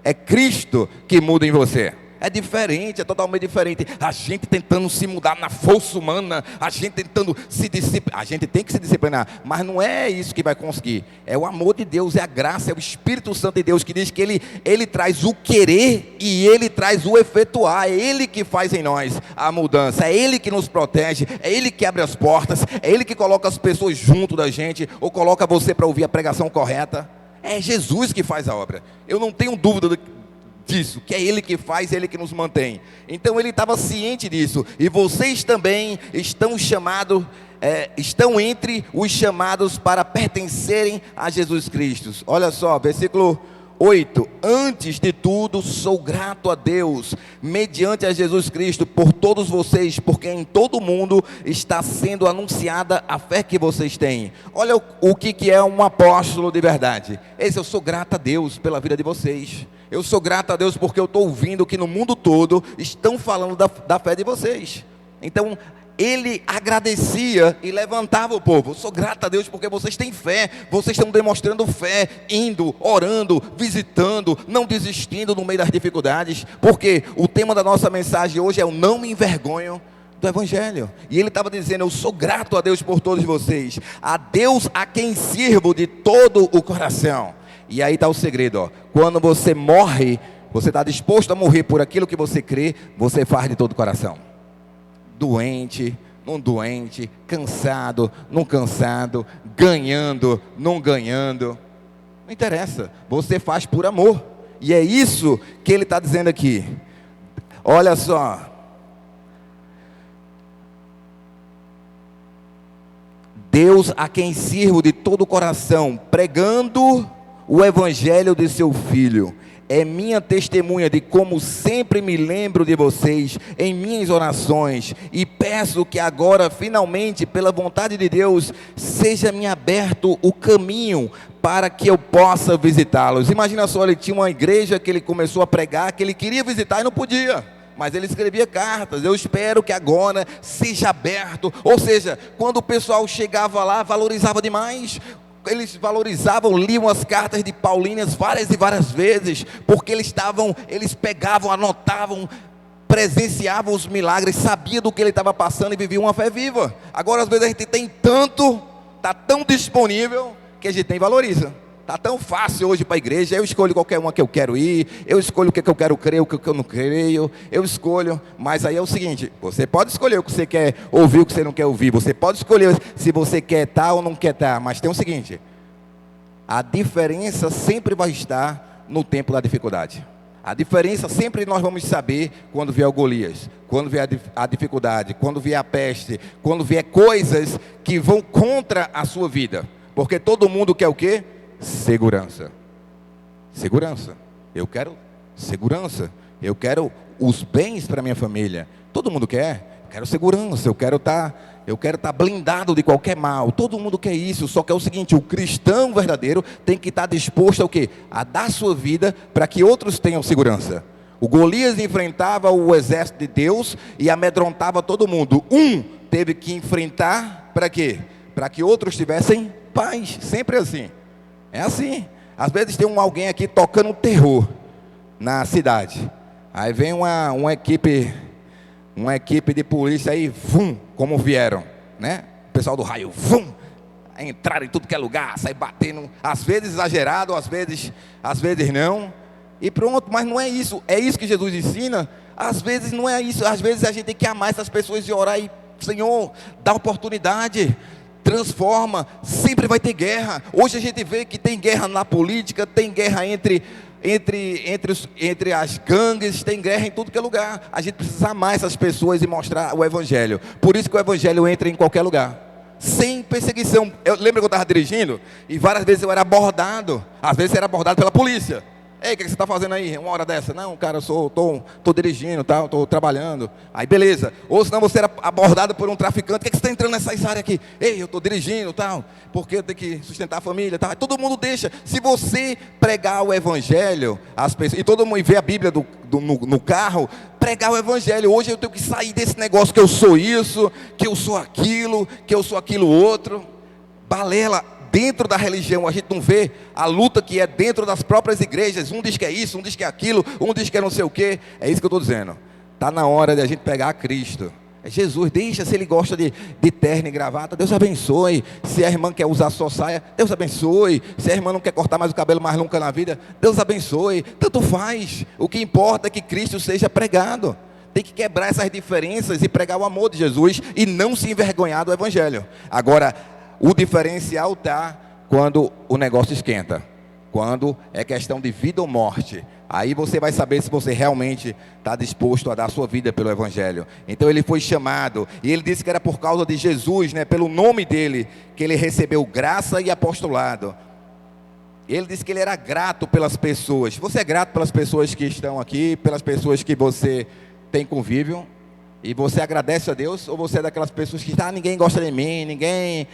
é Cristo que muda em você. É diferente, é totalmente diferente. A gente tentando se mudar na força humana, a gente tentando se disciplinar. A gente tem que se disciplinar, mas não é isso que vai conseguir. É o amor de Deus, é a graça, é o Espírito Santo de Deus que diz que Ele traz o querer e Ele traz o efetuar. É Ele que faz em nós a mudança, é Ele que nos protege, é Ele que abre as portas, é Ele que coloca as pessoas junto da gente, ou coloca você para ouvir a pregação correta. É Jesus que faz a obra. Eu não tenho dúvida disso, que é Ele que faz, Ele que nos mantém. Então Ele estava ciente disso. E vocês também estão estão entre os chamados para pertencerem a Jesus Cristo. Olha só, versículo 8: antes de tudo sou grato a Deus, mediante a Jesus Cristo, por todos vocês, porque em todo o mundo está sendo anunciada a fé que vocês têm. Olha o que é um apóstolo de verdade. Eu sou grato a Deus pela vida de vocês. Eu sou grato a Deus porque eu estou ouvindo que no mundo todo estão falando da fé de vocês. Então ele agradecia e levantava o povo. Eu sou grato a Deus porque vocês têm fé. Vocês estão demonstrando fé, indo, orando, visitando, não desistindo no meio das dificuldades. Porque o tema da nossa mensagem hoje é o não me envergonho do Evangelho. E ele estava dizendo, eu sou grato a Deus por todos vocês, a Deus a quem sirvo de todo o coração. E aí está o segredo, ó. Quando você morre, você está disposto a morrer por aquilo que você crê, você faz de todo o coração. Doente, não doente, cansado, não cansado, ganhando, não ganhando, não interessa, você faz por amor. E é isso que ele está dizendo aqui. Olha só, Deus a quem sirvo de todo o coração, pregando o Evangelho de seu Filho, é minha testemunha de como sempre me lembro de vocês em minhas orações, e peço que agora, finalmente, pela vontade de Deus, seja-me aberto o caminho para que eu possa visitá-los. Imagina só, ele tinha uma igreja que ele começou a pregar, que ele queria visitar e não podia, mas ele escrevia cartas. Eu espero que agora seja aberto. Ou seja, quando o pessoal chegava lá, valorizava demais. Eles valorizavam, liam as cartas de Paulinhas várias e várias vezes, porque eles pegavam, anotavam, presenciavam os milagres, sabiam do que ele estava passando e viviam uma fé viva. Agora às vezes a gente tem tanto, está tão disponível, que a gente nem valoriza. Está tão fácil hoje para a igreja, eu escolho qualquer uma que eu quero ir, eu escolho o que eu quero crer, o que eu não creio, eu escolho. Mas aí é o seguinte, você pode escolher o que você quer ouvir, o que você não quer ouvir, você pode escolher se você quer estar ou não quer estar, mas tem o seguinte, a diferença sempre vai estar no tempo da dificuldade. A diferença sempre nós vamos saber quando vier o Golias, quando vier a dificuldade, quando vier a peste, quando vier coisas que vão contra a sua vida, porque todo mundo quer o quê? Segurança. Segurança. Eu quero segurança. Eu quero os bens para minha família. Todo mundo quer. Eu quero segurança. Eu quero estar blindado de qualquer mal. Todo mundo quer isso. Só que é o seguinte, o cristão verdadeiro tem que estar disposto ao quê? A dar sua vida para que outros tenham segurança. O Golias enfrentava o exército de Deus e amedrontava todo mundo. Um teve que enfrentar para quê? Para que outros tivessem paz. Sempre assim. É assim. Às vezes tem alguém aqui tocando terror na cidade. Aí vem uma equipe de polícia aí, vum, como vieram, né? O pessoal do raio, vum, entraram em tudo que é lugar, sair batendo, às vezes exagerado, às vezes não. E pronto, mas não é isso. É isso que Jesus ensina. Às vezes não é isso. Às vezes a gente tem que amar essas pessoas e orar e, Senhor, dá oportunidade, transforma. Sempre vai ter guerra. Hoje a gente vê que tem guerra na política, tem guerra entre as gangues, tem guerra em tudo que é lugar. A gente precisa amar essas pessoas e mostrar o Evangelho. Por isso que o Evangelho entra em qualquer lugar, sem perseguição. Eu lembro que eu estava dirigindo e várias vezes eu era abordado. Às vezes eu era abordado pela polícia. Ei, o que você está fazendo aí? Uma hora dessa? Não, cara, eu estou dirigindo, estou trabalhando. Aí beleza. Ou senão você era abordado por um traficante. O que você está entrando nessa área aqui? Ei, eu estou dirigindo, porque eu tenho que sustentar a família, Todo mundo deixa. Se você pregar o Evangelho, as pessoas, e todo mundo vê a Bíblia no carro, pregar o Evangelho. Hoje eu tenho que sair desse negócio que eu sou isso, que eu sou aquilo outro. Balela. Dentro da religião a gente não vê a luta que é dentro das próprias igrejas. Um diz que é isso, um diz que é aquilo, um diz que é não sei o que. É isso que eu estou dizendo. Está na hora de a gente pegar a Cristo. É Jesus. Deixa, se ele gosta de terno e gravata, Deus abençoe. Se a irmã quer usar só saia, Deus abençoe. Se a irmã não quer cortar mais o cabelo mais nunca na vida, Deus abençoe. Tanto faz. O que importa é que Cristo seja pregado. Tem que quebrar essas diferenças e pregar o amor de Jesus e não se envergonhar do Evangelho. Agora, o diferencial está quando o negócio esquenta, quando é questão de vida ou morte. Aí você vai saber se você realmente está disposto a dar a sua vida pelo Evangelho. Então ele foi chamado, e ele disse que era por causa de Jesus, pelo nome dele, que ele recebeu graça e apostolado. Ele disse que ele era grato pelas pessoas. Você é grato pelas pessoas que estão aqui, pelas pessoas que você tem convívio? E você agradece a Deus? Ou você é daquelas pessoas que ninguém gosta de mim, ninguém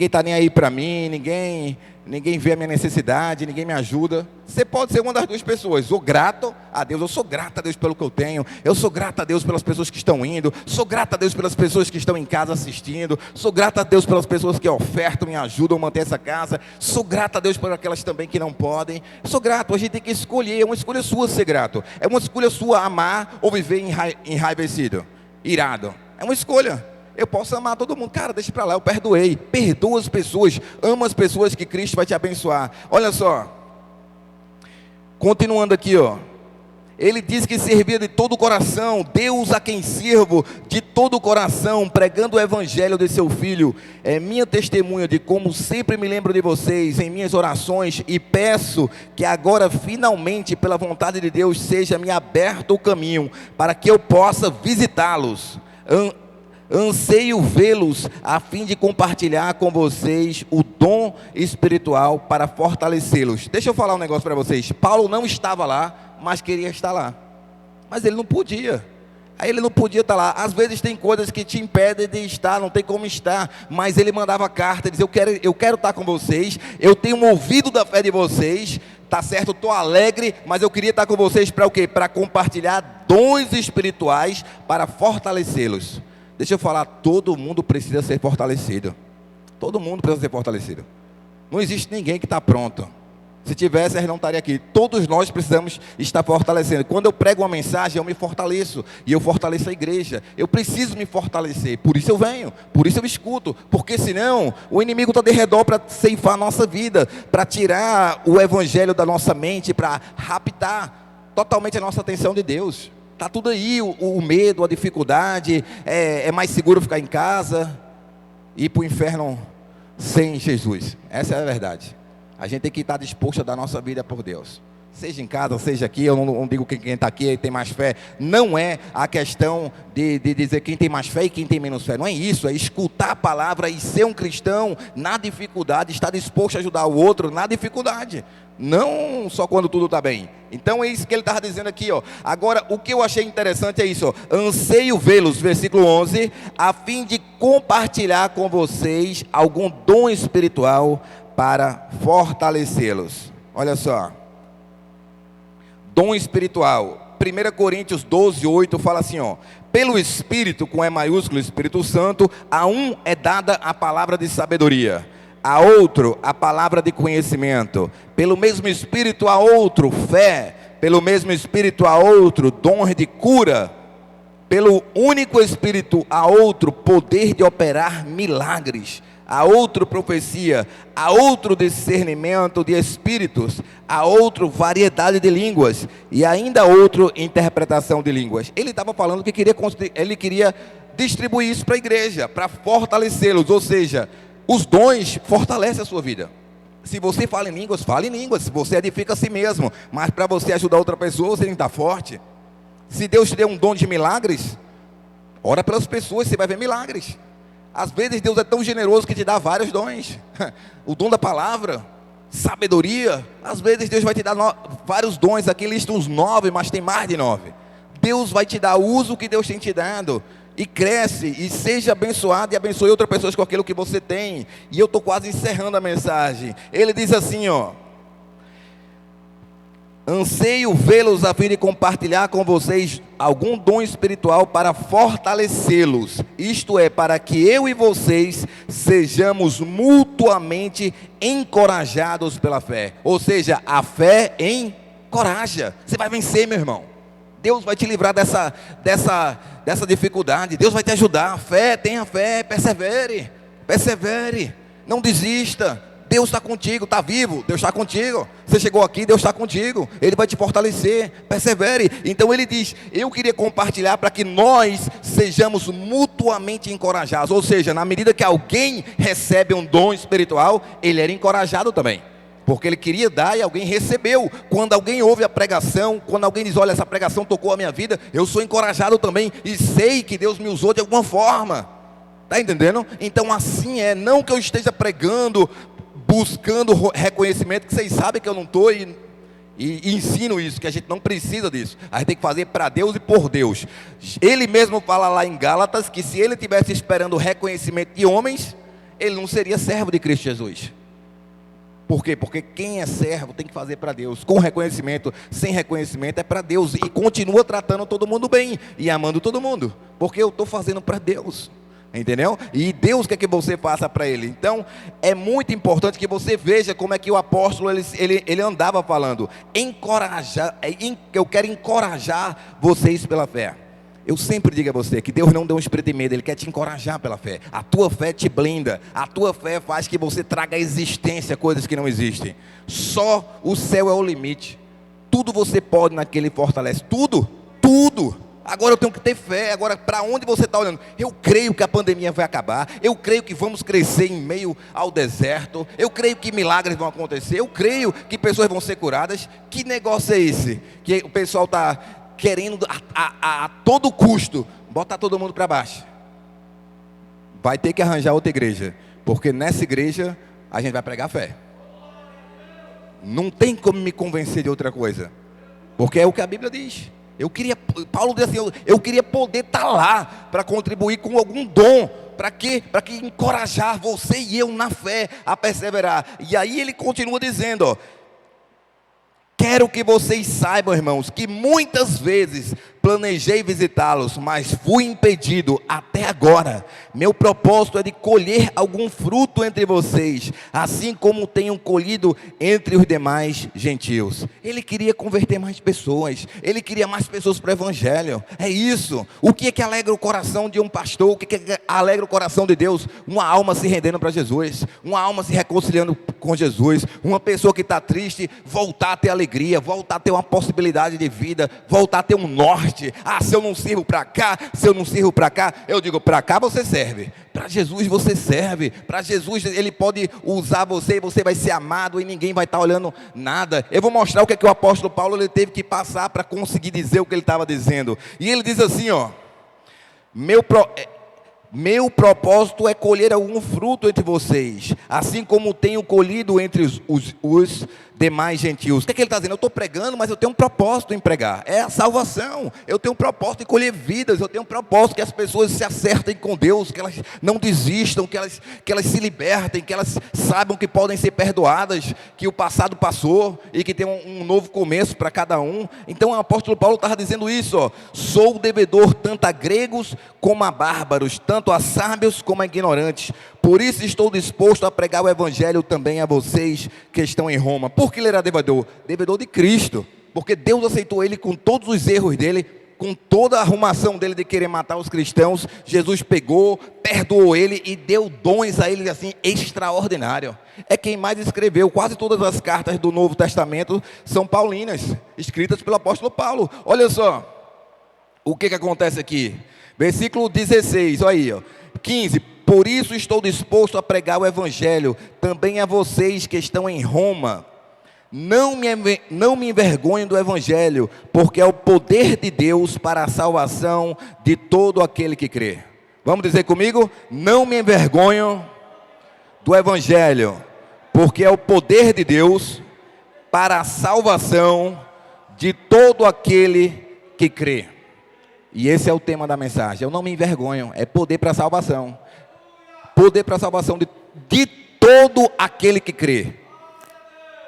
está nem aí para mim, ninguém vê a minha necessidade, ninguém me ajuda? Você pode ser uma das duas pessoas. Sou grato a Deus, eu sou grato a Deus pelo que eu tenho, eu sou grato a Deus pelas pessoas que estão indo, sou grato a Deus pelas pessoas que estão em casa assistindo, sou grato a Deus pelas pessoas que ofertam e ajudam a manter essa casa, sou grato a Deus por aquelas também que não podem. Sou grato. A gente tem que escolher, é uma escolha sua ser grato, é uma escolha sua amar ou viver enraivecido, irado. É uma escolha. Eu posso amar todo mundo. Cara, deixa pra lá, eu perdoei. Perdoa as pessoas, ama as pessoas, que Cristo vai te abençoar. Olha só, continuando aqui, ele diz que servia de todo o coração. Deus a quem sirvo de todo o coração, pregando o Evangelho de seu Filho. É minha testemunha de como sempre me lembro de vocês em minhas orações, e peço que agora finalmente, pela vontade de Deus, seja-me aberto o caminho para que eu possa visitá-los. Anseio vê-los a fim de compartilhar com vocês o dom espiritual para fortalecê-los. Deixa eu falar um negócio para vocês. Paulo não estava lá, mas queria estar lá, mas ele não podia. Aí ele não podia estar lá. Às vezes tem coisas que te impedem de estar, não tem como estar, mas ele mandava carta, dizia: eu quero estar com vocês, eu tenho um ouvido da fé de vocês, tá certo, estou alegre, mas eu queria estar com vocês para o quê? Para compartilhar dons espirituais para fortalecê-los. Deixa eu falar, todo mundo precisa ser fortalecido. Todo mundo precisa ser fortalecido. Não existe ninguém que está pronto. Se tivesse, a gente não estaria aqui. Todos nós precisamos estar fortalecendo. Quando eu prego uma mensagem, eu me fortaleço. E eu fortaleço a igreja. Eu preciso me fortalecer. Por isso eu venho. Por isso eu escuto. Porque senão, o inimigo está de redor para ceifar a nossa vida. Para tirar o Evangelho da nossa mente. Para raptar totalmente a nossa atenção de Deus. Está tudo aí, o medo, a dificuldade, é mais seguro ficar em casa, ir para o inferno sem Jesus. Essa é a verdade. A gente tem que estar disposto a dar nossa vida por Deus. Seja em casa, seja aqui, eu não digo que quem está aqui tem mais fé. Não é a questão de dizer quem tem mais fé e quem tem menos fé. Não é isso, é escutar a palavra e ser um cristão na dificuldade, estar disposto a ajudar o outro na dificuldade. Não só quando tudo está bem. Então é isso que ele estava dizendo aqui, Agora, o que eu achei interessante é isso, anseio vê-los, versículo 11, a fim de compartilhar com vocês algum dom espiritual para fortalecê-los. Olha só, dom espiritual. 1 Coríntios 12, 8 fala assim, ó: pelo Espírito, com E maiúsculo, Espírito Santo, a um é dada a palavra de sabedoria, a outro a palavra de conhecimento, pelo mesmo Espírito a outro fé, pelo mesmo Espírito a outro dom de cura, pelo único Espírito a outro poder de operar milagres, a outro profecia, a outro discernimento de espíritos, a outro variedade de línguas, e ainda outro interpretação de línguas. Ele estava falando que ele queria distribuir isso para a igreja, para fortalecê-los, ou seja, os dons fortalecem a sua vida. Se você fala em línguas, fale em línguas, você edifica a si mesmo, mas para você ajudar outra pessoa, você tem que estar forte. Se Deus te deu um dom de milagres, ora pelas pessoas, você vai ver milagres. Às vezes Deus é tão generoso que te dá vários dons. O dom da palavra, sabedoria. Às vezes Deus vai te dar vários dons. Aqui lista uns 9, mas tem mais de 9. Deus vai te dar o uso que Deus tem te dado. E cresce, e seja abençoado, e abençoe outras pessoas com aquilo que você tem. E eu estou quase encerrando a mensagem. Ele diz assim, ó: anseio vê-los a fim de compartilhar com vocês algum dom espiritual para fortalecê-los, isto é, para que eu e vocês sejamos mutuamente encorajados pela fé. Ou seja, a fé encoraja. Você vai vencer, meu irmão. Deus vai te livrar dessa dificuldade. Deus vai te ajudar. Tenha fé, persevere, não desista. Deus está contigo, está vivo, Deus está contigo. Você chegou aqui, Deus está contigo, Ele vai te fortalecer, persevere. Então ele diz, eu queria compartilhar para que nós sejamos mutuamente encorajados. Ou seja, na medida que alguém recebe um dom espiritual, ele era encorajado também, porque ele queria dar e alguém recebeu. Quando alguém ouve a pregação, quando alguém diz, olha, essa pregação tocou a minha vida, eu sou encorajado também, e sei que Deus me usou de alguma forma. Está entendendo? Então assim é, não que eu esteja pregando buscando reconhecimento, que vocês sabem que eu não estou, e ensino isso, que a gente não precisa disso. A gente tem que fazer para Deus e por Deus. Ele mesmo fala lá em Gálatas, que se ele estivesse esperando o reconhecimento de homens, ele não seria servo de Cristo Jesus. Por quê? Porque quem é servo tem que fazer para Deus, com reconhecimento. Sem reconhecimento é para Deus, e continua tratando todo mundo bem, e amando todo mundo, porque eu estou fazendo para Deus. Entendeu? E Deus quer que você faça para Ele. Então é muito importante que você veja como é que o apóstolo ele andava falando. Eu quero encorajar vocês pela fé. Eu sempre digo a você que Deus não deu um espírito de medo, Ele quer te encorajar pela fé. A tua fé te blinda, a tua fé faz que você traga à existência coisas que não existem. Só o céu é o limite. Tudo você pode naquele fortalece. Tudo. Agora eu tenho que ter fé. Agora, para onde você está olhando? Eu creio que a pandemia vai acabar. Eu creio que vamos crescer em meio ao deserto. Eu creio que milagres vão acontecer. Eu creio que pessoas vão ser curadas. Que negócio é esse? Que o pessoal está querendo a todo custo botar todo mundo para baixo. Vai ter que arranjar outra igreja, porque nessa igreja a gente vai pregar fé. Não tem como me convencer de outra coisa, porque é o que a Bíblia diz. Paulo diz assim, eu queria poder estar lá para contribuir com algum dom. Para quê? Para que encorajar você e eu na fé a perseverar. E aí ele continua dizendo, ó: quero que vocês saibam, irmãos, que muitas vezes planejei visitá-los, mas fui impedido até agora. Meu propósito é de colher algum fruto entre vocês, assim como tenho colhido entre os demais gentios. Ele queria converter mais pessoas, ele queria mais pessoas para o evangelho. É isso. O que é que alegra o coração de um pastor? O que é que alegra o coração de Deus? Uma alma se rendendo para Jesus, uma alma se reconciliando com Jesus, uma pessoa que está triste voltar a ter alegria, voltar a ter uma possibilidade de vida, voltar a ter um norte. Se eu não sirvo para cá, se eu não sirvo para cá, eu digo, para cá você serve, para Jesus você serve, para Jesus Ele pode usar você, e você vai ser amado, e ninguém vai estar olhando nada. Eu vou mostrar o que é que o apóstolo Paulo ele teve que passar para conseguir dizer o que ele estava dizendo. E ele diz assim, ó: meu propósito é colher algum fruto entre vocês, assim como tenho colhido entre os demais gentios. O que é que ele está dizendo? Eu estou pregando, mas eu tenho um propósito em pregar. É a salvação. Eu tenho um propósito em colher vidas. Eu tenho um propósito que as pessoas se acertem com Deus, que elas não desistam, que elas se libertem, que elas saibam que podem ser perdoadas, que o passado passou e que tem um novo começo para cada um. Então o apóstolo Paulo estava dizendo isso, ó: sou devedor tanto a gregos como a bárbaros, tanto a sábios como a ignorantes. Por isso estou disposto a pregar o evangelho também a vocês que estão em Roma. Por que ele era devedor? Devedor de Cristo, porque Deus aceitou ele com todos os erros dele, com toda a arrumação dele de querer matar os cristãos. Jesus pegou, perdoou ele e deu dons a ele assim extraordinários. É quem mais escreveu. Quase todas as cartas do Novo Testamento são paulinas, escritas pelo apóstolo Paulo. Olha só o que acontece aqui. Versículo 16, olha aí, ó. 15, por isso estou disposto a pregar o evangelho também a vocês que estão em Roma. Não me envergonho do evangelho, porque é o poder de Deus para a salvação de todo aquele que crê. Vamos dizer comigo? Não me envergonho do evangelho, porque é o poder de Deus para a salvação de todo aquele que crê. E esse é o tema da mensagem. Eu não me envergonho, é poder para a salvação. Poder para a salvação de todo aquele que crê.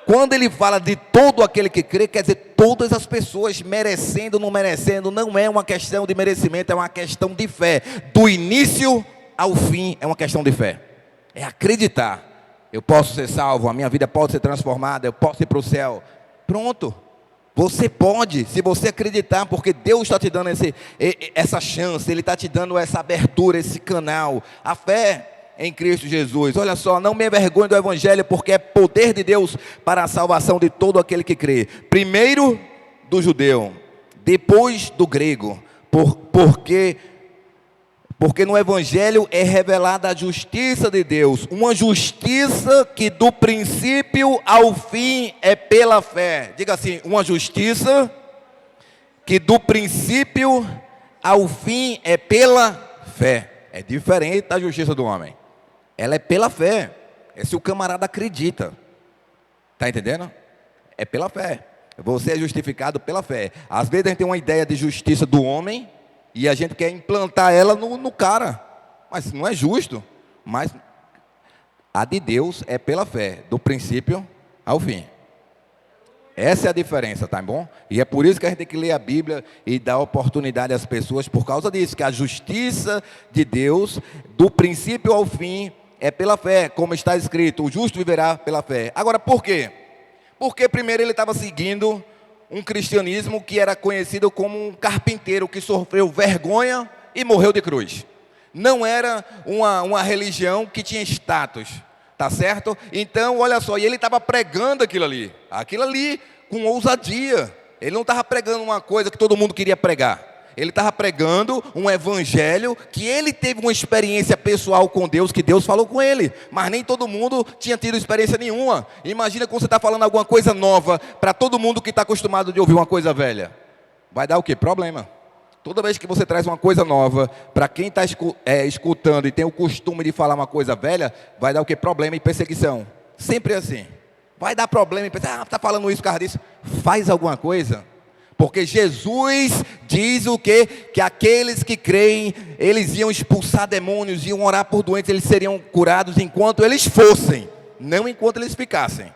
Quando ele fala de todo aquele que crê, quer dizer todas as pessoas, merecendo ou não merecendo. Não é uma questão de merecimento, é uma questão de fé. Do início ao fim é uma questão de fé. É acreditar. Eu posso ser salvo, a minha vida pode ser transformada, eu posso ir para o céu. Pronto. Você pode, se você acreditar, porque Deus está te dando essa chance, Ele está te dando essa abertura, esse canal. A fé em Cristo Jesus. Olha só, não me envergonhe do evangelho, porque é poder de Deus para a salvação de todo aquele que crê. Primeiro do judeu, depois do grego, porque no evangelho é revelada a justiça de Deus, uma justiça que do princípio ao fim é pela fé. Diga assim, uma justiça que do princípio ao fim é pela fé. É diferente da justiça do homem. Ela é pela fé. É se o camarada acredita. Está entendendo? É pela fé. Você é justificado pela fé. Às vezes a gente tem uma ideia de justiça do homem e a gente quer implantar ela no cara. Mas não é justo. Mas a de Deus é pela fé, do princípio ao fim. Essa é a diferença, tá bom? E é por isso que a gente tem que ler a Bíblia e dar oportunidade às pessoas, por causa disso, que a justiça de Deus, do princípio ao fim, é pela fé, como está escrito, o justo viverá pela fé. Agora, por quê? Porque primeiro ele estava seguindo um cristianismo que era conhecido como um carpinteiro que sofreu vergonha e morreu de cruz. Não era uma religião que tinha status, tá certo? Então, olha só, e ele estava pregando aquilo ali com ousadia. Ele não estava pregando uma coisa que todo mundo queria pregar. Ele estava pregando um evangelho que ele teve uma experiência pessoal com Deus, que Deus falou com ele, mas nem todo mundo tinha tido experiência nenhuma. Imagina quando você está falando alguma coisa nova para todo mundo que está acostumado de ouvir uma coisa velha. Vai dar o quê? Problema. Toda vez que você traz uma coisa nova para quem está escutando e tem o costume de falar uma coisa velha, vai dar o quê? Problema e perseguição. Sempre assim. Vai dar problema e pensar, está falando isso por causa disso. Faz alguma coisa. Porque Jesus diz o quê? Que aqueles que creem, eles iam expulsar demônios, iam orar por doentes, eles seriam curados enquanto eles fossem, não enquanto eles ficassem.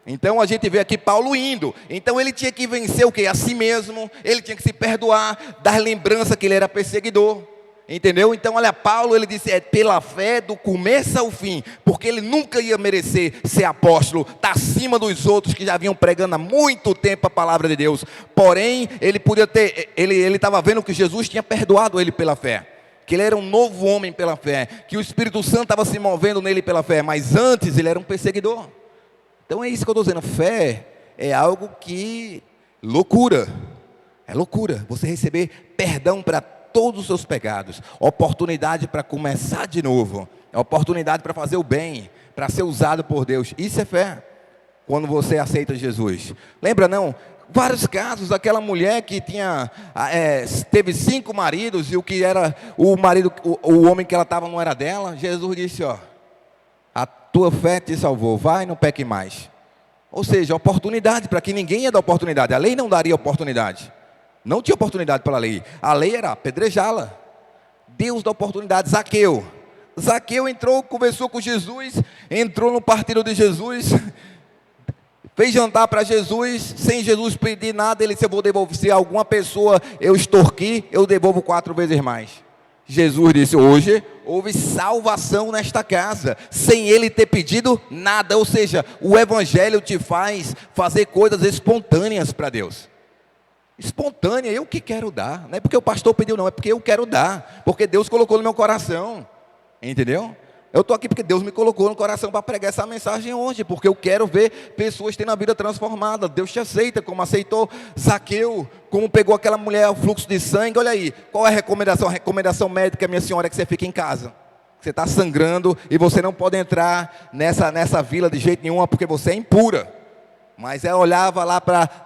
Então a gente vê aqui Paulo indo. Então ele tinha que vencer o quê? A si mesmo, ele tinha que se perdoar, dar lembrança que ele era perseguidor. Entendeu? Então olha, Paulo, ele disse, é pela fé do começo ao fim, porque ele nunca ia merecer ser apóstolo, está acima dos outros que já vinham pregando há muito tempo a palavra de Deus. Porém, ele podia ter, ele estava vendo que Jesus tinha perdoado ele pela fé, que ele era um novo homem pela fé, que o Espírito Santo estava se movendo nele pela fé, mas antes ele era um perseguidor. Então é isso que eu estou dizendo, fé é algo que, loucura, é loucura, você receber perdão para todos os seus pecados, oportunidade para começar de novo, oportunidade para fazer o bem, para ser usado por Deus. Isso é fé, quando você aceita Jesus. Lembra não? Vários casos, aquela mulher que teve 5 maridos, e o que era o marido, o homem que ela estava não era dela. Jesus disse, ó, a tua fé te salvou, vai, não peque mais. Ou seja, oportunidade, para que ninguém ia dar oportunidade. A lei não daria oportunidade. Não tinha oportunidade pela lei. A lei era apedrejá-la. Deus dá oportunidade. Zaqueu. Zaqueu entrou, conversou com Jesus, entrou no partido de Jesus, fez jantar para Jesus, sem Jesus pedir nada. Ele disse: eu vou devolver, se alguma pessoa eu extorquir, eu devolvo 4 vezes mais. Jesus disse: hoje houve salvação nesta casa, sem ele ter pedido nada. Ou seja, o evangelho te faz fazer coisas espontâneas para Deus. Espontânea, eu que quero dar, não é porque o pastor pediu não, é porque eu quero dar, porque Deus colocou no meu coração, entendeu? Eu estou aqui porque Deus me colocou no coração para pregar essa mensagem hoje, porque eu quero ver pessoas tendo a vida transformada. Deus te aceita, como aceitou Zaqueu, como pegou aquela mulher ao fluxo de sangue. Olha aí, qual é a recomendação? A recomendação médica, minha senhora, é que você fique em casa. Você está sangrando e você não pode entrar nessa vila de jeito nenhum, porque você é impura. Mas ela olhava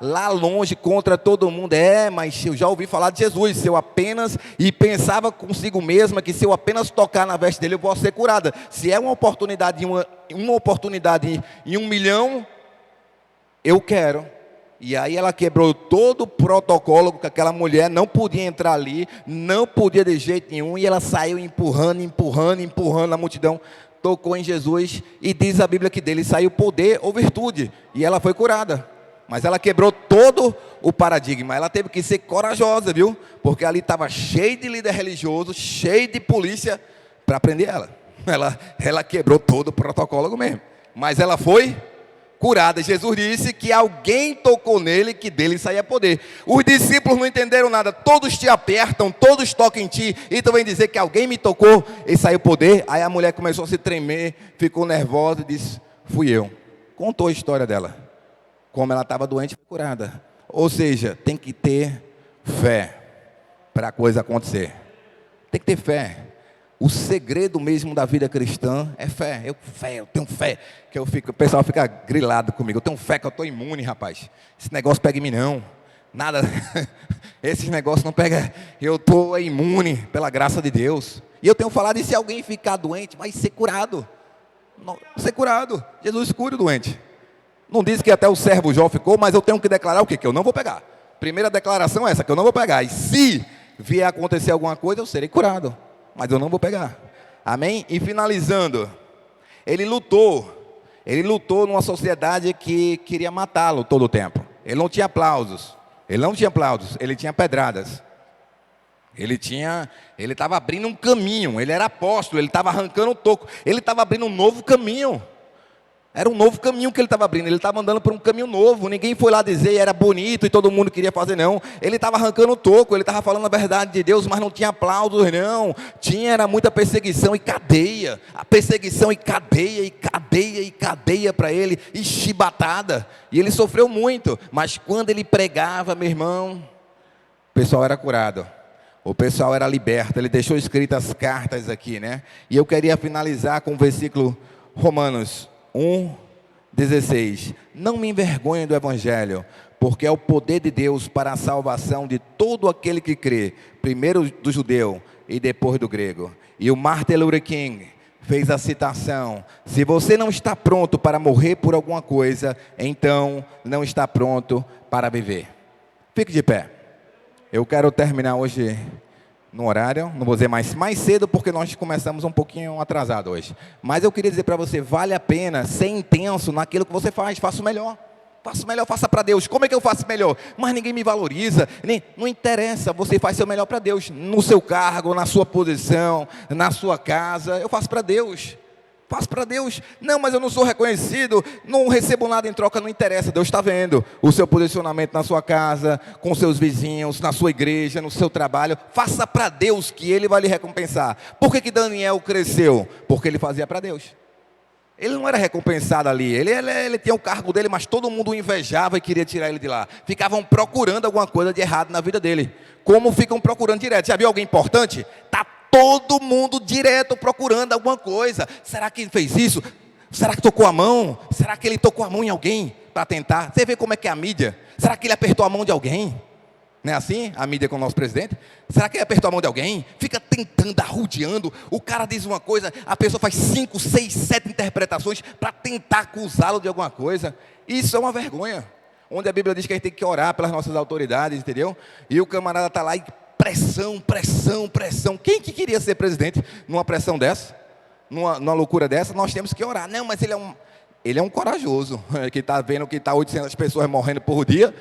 lá longe contra todo mundo. Mas eu já ouvi falar de Jesus. Se eu apenas, e pensava consigo mesma que se eu apenas tocar na veste dele, eu vou ser curada. Se é uma oportunidade em 1 milhão, eu quero. E aí ela quebrou todo o protocolo, que aquela mulher não podia entrar ali, não podia de jeito nenhum, e ela saiu empurrando a multidão. Tocou em Jesus, e diz a Bíblia que dele saiu poder ou virtude, e ela foi curada. Mas ela quebrou todo o paradigma. Ela teve que ser corajosa, viu? Porque ali estava cheio de líder religioso, cheio de polícia para prender ela. Ela quebrou todo o protocolo mesmo, mas ela foi curada. Jesus disse que alguém tocou nele, que dele saía poder. Os discípulos não entenderam nada. Todos te apertam, todos tocam em ti, e tu vem dizer que alguém me tocou e saiu poder. Aí a mulher começou a se tremer, ficou nervosa e disse: fui eu. Contou a história dela, como ela estava doente e foi curada. Ou seja, tem que ter fé para a coisa acontecer. Tem que ter fé. O segredo mesmo da vida cristã é fé. Eu tenho fé. O pessoal fica grilado comigo. Eu tenho fé que eu estou imune, rapaz. Esse negócio pega em mim não. Nada. Esses negócios não pega. Eu estou imune pela graça de Deus. E eu tenho falado, e se alguém ficar doente, vai ser curado. Não, ser curado. Jesus cura o doente. Não diz que até o servo Jó ficou, mas eu tenho que declarar o quê? Que eu não vou pegar. Primeira declaração é essa, que eu não vou pegar. E se vier acontecer alguma coisa, eu serei curado. Mas eu não vou pegar. Amém? E finalizando, ele lutou numa sociedade que queria matá-lo todo o tempo. Ele não tinha aplausos, ele tinha pedradas. Ele estava abrindo um caminho, ele era apóstolo, ele estava arrancando o toco, ele estava abrindo um novo caminho. Era um novo caminho que ele estava abrindo, ele estava andando por um caminho novo. Ninguém foi lá dizer era bonito e todo mundo queria fazer, não. Ele estava arrancando o toco, ele estava falando a verdade de Deus, mas não tinha aplausos, não. Era muita perseguição e cadeia. A perseguição e cadeia para ele, e chibatada. E ele sofreu muito, mas quando ele pregava, meu irmão, o pessoal era curado. O pessoal era liberto. Ele deixou escritas cartas aqui, né? E eu queria finalizar com o versículo Romanos 1:16. Não me envergonhe do Evangelho, porque é o poder de Deus para a salvação de todo aquele que crê, primeiro do judeu e depois do grego. E o Martin Luther King fez a citação: se você não está pronto para morrer por alguma coisa, então não está pronto para viver. Fique de pé. Eu quero terminar hoje no horário, não vou dizer mais cedo, porque nós começamos um pouquinho atrasado hoje. Mas eu queria dizer para você, vale a pena ser intenso naquilo que você faz. Faça o melhor, faça para Deus. Como é que eu faço melhor? Mas ninguém me valoriza, não interessa, você faz seu melhor para Deus. No seu cargo, na sua posição, na sua casa, eu faço para Deus. Faço para Deus. Não, mas eu não sou reconhecido, não recebo nada em troca, não interessa. Deus está vendo o seu posicionamento na sua casa, com seus vizinhos, na sua igreja, no seu trabalho. Faça para Deus, que Ele vai lhe recompensar. Por que Daniel cresceu? Porque ele fazia para Deus. Ele não era recompensado ali, ele tinha o cargo dele, mas todo mundo o invejava e queria tirar ele de lá. Ficavam procurando alguma coisa de errado na vida dele. Como ficam procurando direto? Já viu alguém importante? Está todo mundo direto procurando alguma coisa. Será que ele fez isso? Será que tocou a mão? Será que ele tocou a mão em alguém para tentar? Você vê como é que é a mídia? Será que ele apertou a mão de alguém? Não é assim a mídia com o nosso presidente? Será que ele apertou a mão de alguém? Fica tentando, arrodeando. O cara diz uma coisa, a pessoa faz 5, 6, 7 interpretações para tentar acusá-lo de alguma coisa. Isso é uma vergonha. Onde a Bíblia diz que a gente tem que orar pelas nossas autoridades, entendeu? E o camarada está lá e pressão, pressão, pressão. Quem que queria ser presidente numa pressão dessa? Numa loucura dessa? Nós temos que orar. Não, mas ele é um corajoso, que está vendo que está 800 pessoas morrendo por dia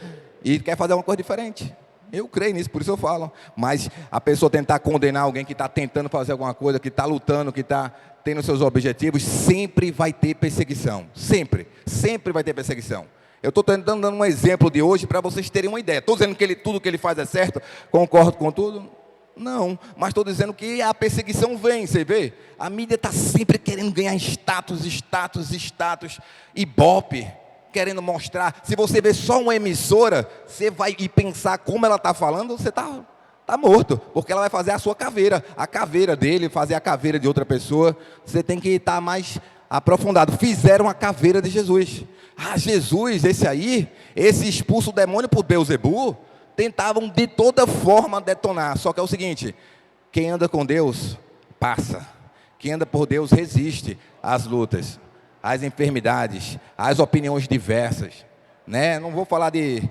e quer fazer uma coisa diferente. Eu creio nisso, por isso eu falo. Mas a pessoa tentar condenar alguém que está tentando fazer alguma coisa, que está lutando, que está tendo seus objetivos, sempre vai ter perseguição. Sempre, sempre vai ter perseguição. Eu estou tentando dar um exemplo de hoje para vocês terem uma ideia. Estou dizendo que tudo que ele faz é certo, concordo com tudo? Não, mas estou dizendo que a perseguição vem, você vê? A mídia está sempre querendo ganhar status, ibope, querendo mostrar. Se você vê só uma emissora, você vai e pensar como ela está falando, você está morto, porque ela vai fazer a sua caveira, a caveira dele, fazer a caveira de outra pessoa. Você tem que estar mais aprofundado. Fizeram a caveira de Jesus. Jesus, esse expulso o demônio por Beelzebu, tentavam de toda forma detonar. Só que é o seguinte: quem anda com Deus, passa. Quem anda por Deus, resiste às lutas, às enfermidades, às opiniões diversas, né? Não vou falar de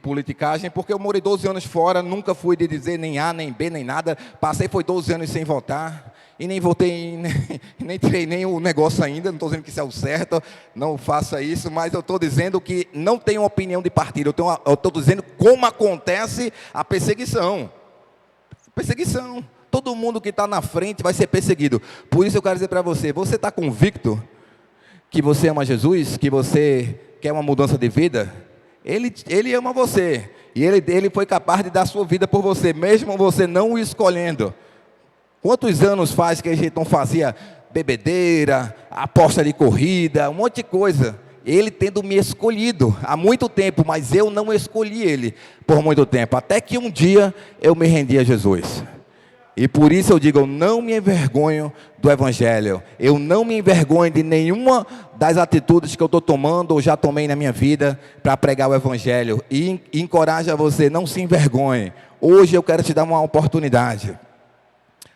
politicagem, porque eu morei 12 anos fora, nunca fui de dizer nem A, nem B, nem nada. Passei, foi 12 anos sem votar. E nem votei, nem treinei o negócio ainda. Não estou dizendo que isso é o certo, não faça isso. Mas eu estou dizendo que não tenho opinião de partido. Eu estou dizendo como acontece a perseguição. Perseguição. Todo mundo que está na frente vai ser perseguido. Por isso eu quero dizer para você: você está convicto que você ama Jesus? Que você quer uma mudança de vida? Ele ama você. E ele foi capaz de dar a sua vida por você, mesmo você não o escolhendo. Quantos anos faz que a gente não fazia bebedeira, aposta de corrida, um monte de coisa? Ele tendo me escolhido há muito tempo, mas eu não escolhi ele por muito tempo. Até que um dia eu me rendi a Jesus. E por isso eu digo, eu não me envergonho do Evangelho. Eu não me envergonho de nenhuma das atitudes que eu estou tomando ou já tomei na minha vida para pregar o Evangelho. E encorajo a você, não se envergonhe. Hoje eu quero te dar uma oportunidade.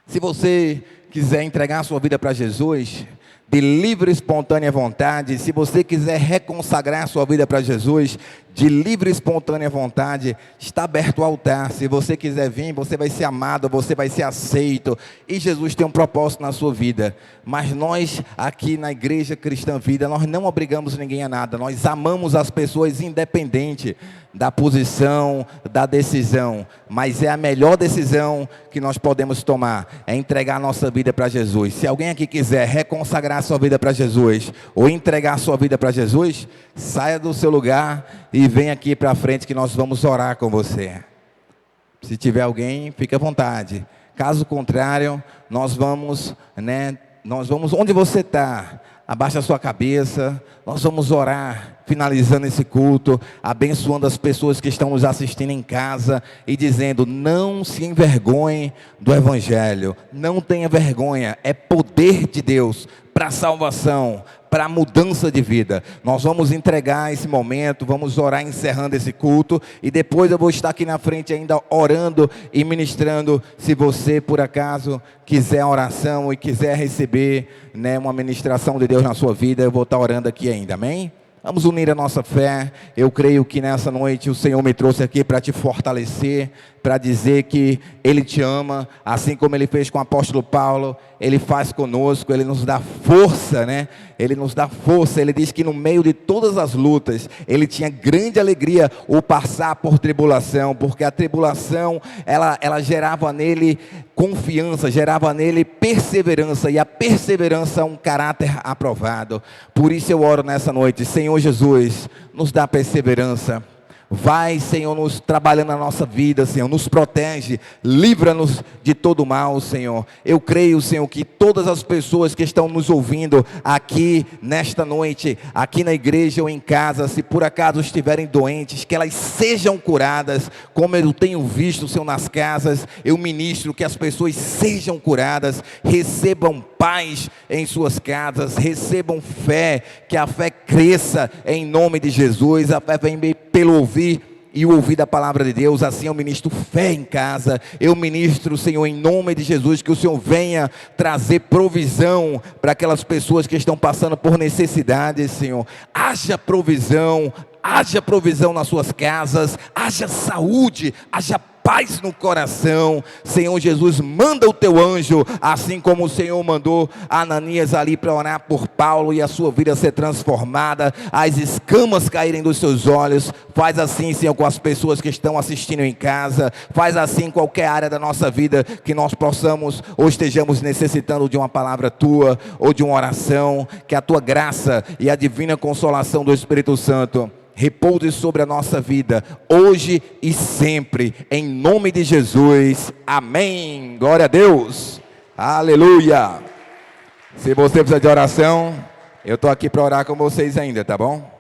Se você quiser entregar a sua vida para Jesus, de livre e espontânea vontade, se você quiser reconsagrar a sua vida para Jesus, de livre e espontânea vontade, está aberto o altar. Se você quiser vir, você vai ser amado, você vai ser aceito, e Jesus tem um propósito na sua vida. Mas nós aqui na Igreja Cristã Vida, nós não obrigamos ninguém a nada, nós amamos as pessoas independente da posição, da decisão, mas é a melhor decisão que nós podemos tomar, é entregar a nossa vida para Jesus. Se alguém aqui quiser reconsagrar a sua vida para Jesus, ou entregar a sua vida para Jesus, saia do seu lugar e vem aqui para frente que nós vamos orar com você. Se tiver alguém, fique à vontade. Caso contrário, nós vamos, onde você está, abaixa a sua cabeça, nós vamos orar, finalizando esse culto, abençoando as pessoas que estão nos assistindo em casa e dizendo: não se envergonhe do Evangelho, não tenha vergonha, é poder de Deus para a salvação, para a mudança de vida. Nós vamos entregar esse momento, vamos orar encerrando esse culto, e depois eu vou estar aqui na frente ainda orando e ministrando. Se você por acaso quiser oração e quiser receber uma ministração de Deus na sua vida, eu vou estar orando aqui ainda, amém? Vamos unir a nossa fé. Eu creio que nessa noite o Senhor me trouxe aqui para te fortalecer, para dizer que Ele te ama, assim como Ele fez com o apóstolo Paulo, Ele faz conosco, Ele nos dá força, Ele nos dá força. Ele diz que no meio de todas as lutas, Ele tinha grande alegria o passar por tribulação, porque a tribulação, ela gerava nele confiança, gerava nele perseverança, e a perseverança é um caráter aprovado. Por isso eu oro nessa noite: Senhor Jesus, nos dá perseverança. Vai, Senhor, nos trabalhando na nossa vida, Senhor, nos protege, livra-nos de todo mal, Senhor. Eu creio, Senhor, que todas as pessoas que estão nos ouvindo aqui nesta noite, aqui na igreja ou em casa, se por acaso estiverem doentes, que elas sejam curadas, como eu tenho visto, Senhor, nas casas. Eu ministro que as pessoas sejam curadas, recebam paz em suas casas, recebam fé, que a fé cresça em nome de Jesus. A fé vem pelo ouvir e ouvir a palavra de Deus. Assim eu ministro fé em casa. Eu ministro, Senhor, em nome de Jesus, que o Senhor venha trazer provisão para aquelas pessoas que estão passando por necessidades, Senhor. Haja provisão nas suas casas, haja saúde, haja paz no coração. Senhor Jesus, manda o teu anjo, assim como o Senhor mandou Ananias ali para orar por Paulo e a sua vida ser transformada, as escamas caírem dos seus olhos. Faz assim, Senhor, com as pessoas que estão assistindo em casa. Faz assim em qualquer área da nossa vida que nós possamos ou estejamos necessitando de uma palavra tua ou de uma oração. Que a tua graça e a divina consolação do Espírito Santo repouse sobre a nossa vida, hoje e sempre, em nome de Jesus, amém. Glória a Deus, aleluia. Se você precisa de oração, eu estou aqui para orar com vocês ainda, tá bom?